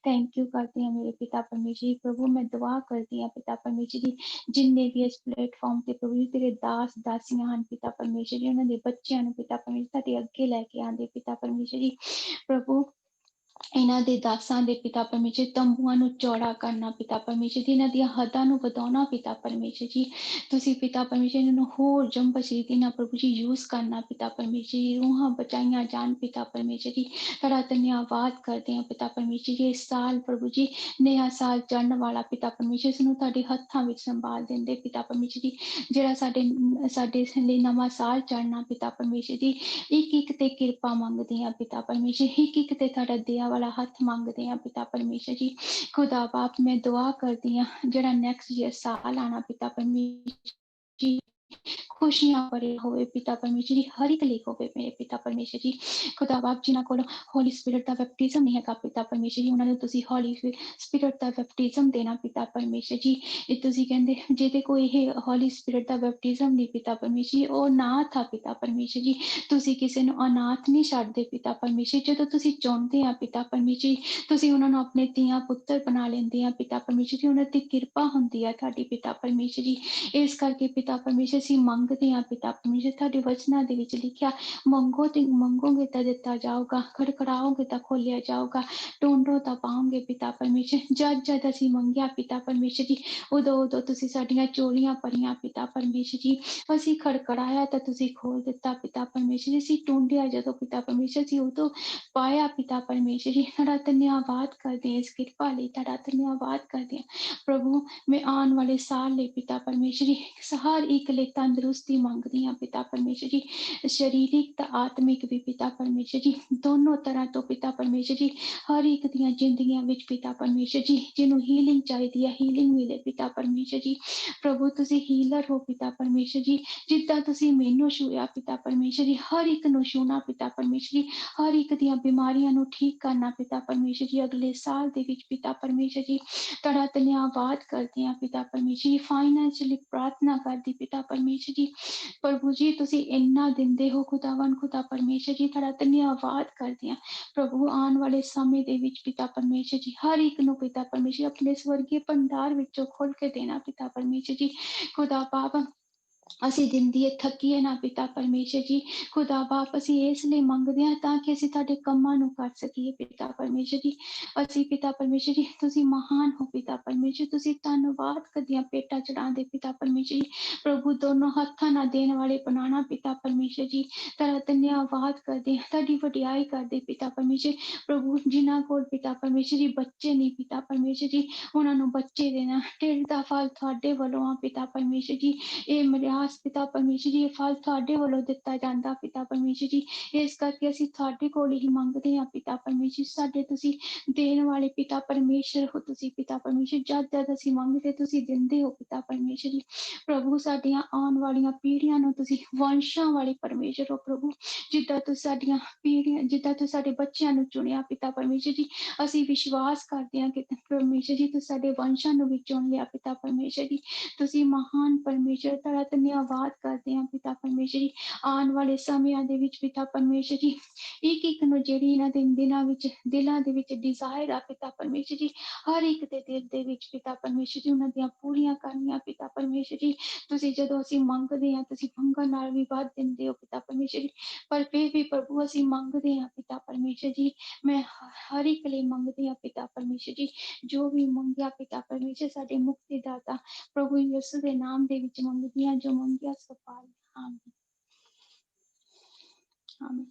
ਥੈਂਕ ਯੂ ਕਰਦੇ ਹਾਂ ਮੇਰੇ ਪਿਤਾ ਪਰਮੇਸ਼ਰ ਜੀ। ਪ੍ਰਭੂ ਮੈਂ ਦੁਆ ਕਰਦੀ ਹਾਂ ਪਿਤਾ ਪਰਮੇਸ਼ਰ ਜੀ, ਜਿੰਨੇ ਵੀ ਇਸ ਪਲੇਟਫਾਰਮ ਤੇ ਪ੍ਰਭੂ ਜੀ ਤੇਰੇ ਦਾਸ ਦਾਸੀਆਂ ਹਨ ਪਿਤਾ ਪਰਮੇਸ਼ਰ ਜੀ, ਉਹਨਾਂ ਦੇ ਬੱਚਿਆਂ ਨੂੰ ਪਿਤਾ ਪਰਮੇਸ਼ਰ ਤੁਹਾਡੇ ਅੱਗੇ ਲੈ ਕੇ ਆਂਦੇ ਪਿਤਾ ਪਰਮੇਸ਼ਰ ਜੀ। ਪ੍ਰਭੂ ਇਹਨਾਂ ਦੇ ਦਾਸਾਂ ਦੇ ਪਿਤਾ ਪਰਮੇਸ਼ਰ ਤੰਬੂਆਂ ਨੂੰ ਚੌੜਾ ਕਰਨਾ ਪਿਤਾ ਪਰਮੇਸ਼ਰ ਜੀ, ਇਹਨਾਂ ਦੀਆਂ ਹੱਦਾਂ ਨੂੰ ਵਧਾਉਣਾ ਪਿਤਾ ਪਰਮੇਸ਼ਰ ਜੀ। ਤੁਸੀਂ ਪਿਤਾ ਪਰਮੇਸ਼ਰ ਇਹਨਾਂ ਨੂੰ ਹੋਰ ਜੰਬਸ਼ੀਤੀ ਨਾਲ ਪ੍ਰਭੂ ਜੀ ਯੂਜ਼ ਕਰਨਾ ਪਿਤਾ ਪਰਮੇਸ਼ਰ ਜੀ। ਰੂਹਾਂ ਬਚਾਈਆਂ ਜਾਣ ਪਿਤਾ ਪਰਮੇਸ਼ਰ ਜੀ। ਤੁਹਾਡਾ ਧੰਨਵਾਦ ਕਰਦੇ ਹਾਂ ਪਿਤਾ ਪਰਮੇਸ਼ਰ ਜੀ। ਇਸ ਸਾਲ ਪ੍ਰਭੂ ਜੀ ਨया ਸਾਲ ਚੜ੍ਹਨ ਵਾਲਾ ਪਿਤਾ ਪਰਮੇਸ਼ਰ, ਇਸ ਨੂੰ ਤੁਹਾਡੇ ਹੱਥਾਂ ਵਿੱਚ ਸੰਭਾਲ ਦਿੰਦੇ ਪਿਤਾ ਪਰਮੇਸ਼ਰ ਜੀ। ਜਿਹੜਾ ਸਾਡੇ ਲਈ ਨਵਾਂ ਸਾਲ ਚੜ੍ਹਨਾ ਪਿਤਾ ਪਰਮੇਸ਼ਰ ਜੀ, ਇੱਕ ਤੇ ਕਿਰਪਾ ਮੰਗਦੇ ਹਾਂ ਪਿਤਾ ਪਰਮੇਸ਼ਰ, ਇੱਕ ਤੇ ਤੁਹਾਡਾ ਦਇਆ वाला हथ मांगते हैं पिता परमेश्वर जी। खुदा बाप मैं दुआ करती हाँ जरा नैक्सट ईयर साल आना पिता परमेश्वर जी खुशियां भरे होवे पिता परमेश्वर जी, हर एक लिए होवे मेरे पिता परमेश्वर जी। खुदा बाप जिन्हां कोल होली स्पिरिट दा बैप्टिज्म नहीं है पिता परमेश्वर जी, उन्हां नूं तुसीं होली स्पिरिट दा बैप्टिज्म देना पिता परमेश्वर जी। ये तुसीं कहंदे जेदे कोई ये होली स्पिरिट दा बैप्टिज्म नहीं पिता परमेश्वर जी, ओ अनाथ आ पिता परमेश्वर जी। तुसीं किसी नूं अनाथ नहीं छड्डदे पिता परमेश्वर। जदों तुसीं चाहुंदे आ पिता परमेश्वर जी, तुसीं उन्हां नूं अपने धीआं पुत्तर बना लैंदे आ पिता परमेश्वर जी। उन्हां दी किरपा हुंदी है तुहाडी पिता परमेश्वर जी। इस करके पिता परमेश्वर ਅਸੀਂ ਮੰਗਦੇ ਹਾਂ ਪਿਤਾ ਪਰਮੇਸ਼ਰ, ਤੁਹਾਡੇ ਵਚਨਾਂ ਦੇ ਵਿੱਚ ਲਿਖਿਆ ਮੰਗੋਗੇ ਤਾਂ ਦਿੱਤਾ ਜਾਊਗਾ, ਖੜਖੜਾਓਗੇ ਤਾਂ ਖੋਲਿਆ ਜਾਊਗਾ, ਢੂੰਡੋ ਤਾਂ ਪਾਓਗੇ ਪਿਤਾ ਪਰਮੇਸ਼ਰ। ਜਦ ਅਸੀਂ ਮੰਗਿਆ ਪਿਤਾ ਪਰਮੇਸ਼ਰ ਜੀ, ਉਦੋਂ ਤੁਸੀਂ ਸਾਡੀਆਂ ਚੋਲੀਆਂ ਭਰੀਆਂ ਪਿਤਾ ਪਰਮੇਸ਼ਰ ਜੀ। ਅਸੀਂ ਖੜਖੜਾਇਆ ਤਾਂ ਤੁਸੀਂ ਖੋਲ ਦਿੱਤਾ ਪਿਤਾ ਪਰਮੇਸ਼ਰ ਜੀ। ਅਸੀਂ ਢੂੰਡਿਆ ਜਦੋਂ ਪਿਤਾ ਪਰਮੇਸ਼ਰ ਜੀ, ਉਦੋਂ ਪਾਇਆ ਪਿਤਾ परमेश्वर जी। ਤੁਹਾਡਾ ਧੰਨਵਾਦ ਕਰਦੇ ਹਾਂ ਇਸ ਕਿਰਪਾ ਲਈ, ਤੁਹਾਡਾ ਧੰਨਵਾਦ ਕਰਦੇ ਹਾਂ ਪ੍ਰਭੂ। ਮੈਂ ਆਉਣ ਵਾਲੇ ਸਾਲ ਲਈ ਪਿਤਾ परमेश्वर जी हर एक लिए तंदुरुस्ती मंगती हाँ पिता परमेश्वर जी, शरीरिक तो आत्मिक भी पिता परमेश्वर जी, दोनों तरह तो पिता परमेश्वर जी। हर एक दियां जिंदगियां विच पिता परमेश्वर जी जिन्हों हीलिंग चाहिए है हीलिंग मिले पिता परमेश्वर जी। प्रभु तुसी हीलर हो पिता परमेश्वर जी, जिद्दां तुसी मैनू छूया पिता परमेश्वर जी, हर एक नूं छूना पिता परमेश्वर जी, हर एक दियां बीमारियां नूं ठीक करना पिता परमेश्वर जी। अगले साल दे विच पिता परमेश्वर जी तुहाडा धन्यवाद करते हैं पिता परमेश्वर जी। फाइनैंशियली प्रार्थना करदी पिता परमेश्वर जी, प्रभु जी तुसी इन्ना दिंदे हो खुदावन खुदा परमेश्वर जी, तुहाडा धन्यवाद करदे हां प्रभु। आने वाले समय दे विच पिता परमेश्वर जी हर एक नूं पिता परमेश्वर अपने स्वर्गीय भंडार विचों खोल के देना पिता परमेश्वर जी। खुदा बाप ਅਸੀਂ ਦਿੰਦੀਏ ਥੱਕੀਏ ਨਾ ਪਿਤਾ ਪਰਮੇਸ਼ਰ ਜੀ। ਖੁਦਾ ਬਾਪ ਅਸੀਂ ਇਸ ਲਈ ਮੰਗਦੇ ਹਾਂ ਤਾਂ ਕਿ ਅਸੀਂ ਤੁਹਾਡੇ ਕੰਮਾਂ ਨੂੰ ਕਰ ਸਕੀਏ ਪਿਤਾ ਪਰਮੇਸ਼ਰ ਜੀ। ਅਸੀਂ ਪਿਤਾ ਪਰਮੇਸ਼ਰ ਜੀ ਤੁਸੀਂ ਮਹਾਨ ਹੋ ਪਿਤਾ ਪਰਮੇਸ਼ਰ, ਤੁਸੀਂ ਧੰਨਵਾਦ ਕਰਦੀਆਂ ਪੇਟਾ ਚੜਾਉਂਦੇ ਪਿਤਾ ਪਰਮੇਸ਼ਰ ਜੀ। ਪ੍ਰਭੂ ਦੋਨੋਂ ਹੱਥਾਂ ਨਾਲ ਦੇਣ ਵਾਲੇ ਬਣਾਉਣਾ ਪਿਤਾ ਪਰਮੇਸ਼ਰ ਜੀ, ਤੁਹਾਡਾ ਧੰਨਵਾਦ ਕਰਦੇ ਹਾਂ, ਤੁਹਾਡੀ ਵਡਿਆਈ ਕਰਦੇ ਪਿਤਾ ਪਰਮੇਸ਼ਰ। ਪ੍ਰਭੂ ਜਿਨ੍ਹਾਂ ਕੋਲ ਪਿਤਾ ਪਰਮੇਸ਼ਰ ਜੀ ਬੱਚੇ ਨਹੀਂ ਪਿਤਾ ਪਰਮੇਸ਼ਰ ਜੀ, ਉਹਨਾਂ ਨੂੰ ਬੱਚੇ ਦੇਣਾ ਢਿੱਡ ਦਾ ਫਲ ਤੁਹਾਡੇ ਵੱਲੋਂ ਆ ਪਿਤਾ ਪਰਮੇਸ਼ਰ ਜੀ। ਇਹ ਰਾਸ ਪਿਤਾ ਪਰਮੇਸ਼ਰ ਜੀ, ਇਹ ਫਲ ਤੁਹਾਡੇ ਵੱਲੋਂ ਦਿੱਤਾ ਜਾਂਦਾ ਪਿਤਾ ਪਰਮੇਸ਼ਰ ਜੀ। ਇਸ ਕਰਕੇ ਅਸੀਂ ਤੁਹਾਡੇ ਕੋਲ ਹੀ ਮੰਗਦੇ ਹਾਂ ਪਿਤਾ ਪਰਮੇਸ਼ਰ, ਸਾਡੇ ਤੁਸੀਂ ਦੇਣ ਵਾਲੇ ਪਿਤਾ ਪਰਮੇਸ਼ਰ ਹੋ ਤੁਸੀਂ ਪਿਤਾ ਪਰਮੇਸ਼ਰ। ਜਦ ਅਸੀਂ ਮੰਗਦੇ ਤੁਸੀਂ ਦਿੰਦੇ ਹੋ ਪਿਤਾ ਪਰਮੇਸ਼ਰ ਜੀ। ਪ੍ਰਭੂ ਸਾਡੀਆਂ ਆਉਣ ਵਾਲੀਆਂ ਪੀੜ੍ਹੀਆਂ ਨੂੰ ਤੁਸੀਂ ਵੰਸ਼ਾਂ ਵਾਲੇ ਪਰਮੇਸ਼ਰ ਹੋ ਪ੍ਰਭੂ, ਜਿੱਦਾਂ ਤੁਸੀਂ ਸਾਡੀਆਂ ਪੀੜ੍ਹੀਆਂ, ਜਿੱਦਾਂ ਤੁਸੀਂ ਸਾਡੇ ਬੱਚਿਆਂ ਨੂੰ ਚੁਣਿਆ ਪਿਤਾ ਪਰਮੇਸ਼ਰ ਜੀ। ਅਸੀਂ ਵਿਸ਼ਵਾਸ ਕਰਦੇ ਹਾਂ ਕਿ ਪਰਮੇਸ਼ਰ ਜੀ ਤੁਸੀਂ ਸਾਡੇ ਵੰਸ਼ਾਂ ਨੂੰ ਵੀ ਚੁਣ ਲਿਆ ਪਿਤਾ ਪਰਮੇਸ਼ਰ ਜੀ। ਤੁਸੀਂ ਮਹਾਨ ਪਰਮੇਸ਼ਰ, ਤੁਹਾਡਾ ਧੰਨਵਾਦ ਕਰਦੇ ਹਾਂ ਪਿਤਾ ਪਰਮੇਸ਼ਰ ਜੀ। ਆਉਣ ਵਾਲੇ ਸਮਿਆਂ ਦੇ ਵਿੱਚ ਪਿਤਾ ਪਰਮੇਸ਼ਰ ਜੀ, ਇੱਕ ਨੂੰ ਜਿਹੜੀ ਇਹਨਾਂ ਦੇ ਦਿਨਾਂ ਵਿੱਚ ਦਿਲਾਂ ਦੇ ਵਿੱਚ ਡਿਜ਼ਾਇਰ ਆ ਪਿਤਾ ਪਰਮੇਸ਼ਰ ਜੀ, ਹਰ ਇੱਕ ਦੇ ਦਿਲ ਦੇ ਵਿੱਚ ਪਿਤਾ ਪਰਮੇਸ਼ਰ ਜੀ ਉਹਨਾਂ ਦੀਆਂ ਪੂਰੀਆਂ ਕਰਨੀਆਂ ਪਿਤਾ ਪਰਮੇਸ਼ਰ ਜੀ। ਤੁਸੀਂ ਜਦੋਂ ਅਸੀਂ ਮੰਗਦੇ ਹਾਂ ਤੁਸੀਂ ਮੰਗਣ ਨਾਲ ਵੀ ਵੱਧ ਦਿੰਦੇ ਹੋ ਪਿਤਾ ਪਰਮੇਸ਼ਰ ਜੀ। ਪਰ ਫਿਰ ਵੀ ਪ੍ਰਭੂ ਅਸੀਂ ਮੰਗਦੇ ਹਾਂ ਪਿਤਾ ਪਰਮੇਸ਼ਰ ਜੀ, ਮੈਂ ਹਰ ਇੱਕ ਲਈ ਮੰਗਦੀ ਹਾਂ ਪਿਤਾ ਪਰਮੇਸ਼ਰ ਜੀ। ਜੋ ਵੀ ਮੰਗਿਆ ਪਿਤਾ ਪਰਮੇਸ਼ਰ ਸਾਡੇ ਮੁਕਤੀ ਦਾਤਾ ਪ੍ਰਭੂ ਯਿਸੂ ਦੇ ਨਾਮ ਦੇ ਵਿੱਚ ਮੰਗਦੀ ਹਾਂ, ਜੋ ਮੰਗਿਆ ਸੋ ਪਾਇਆ। ਆਮੀਨ ਆਮੀਨ।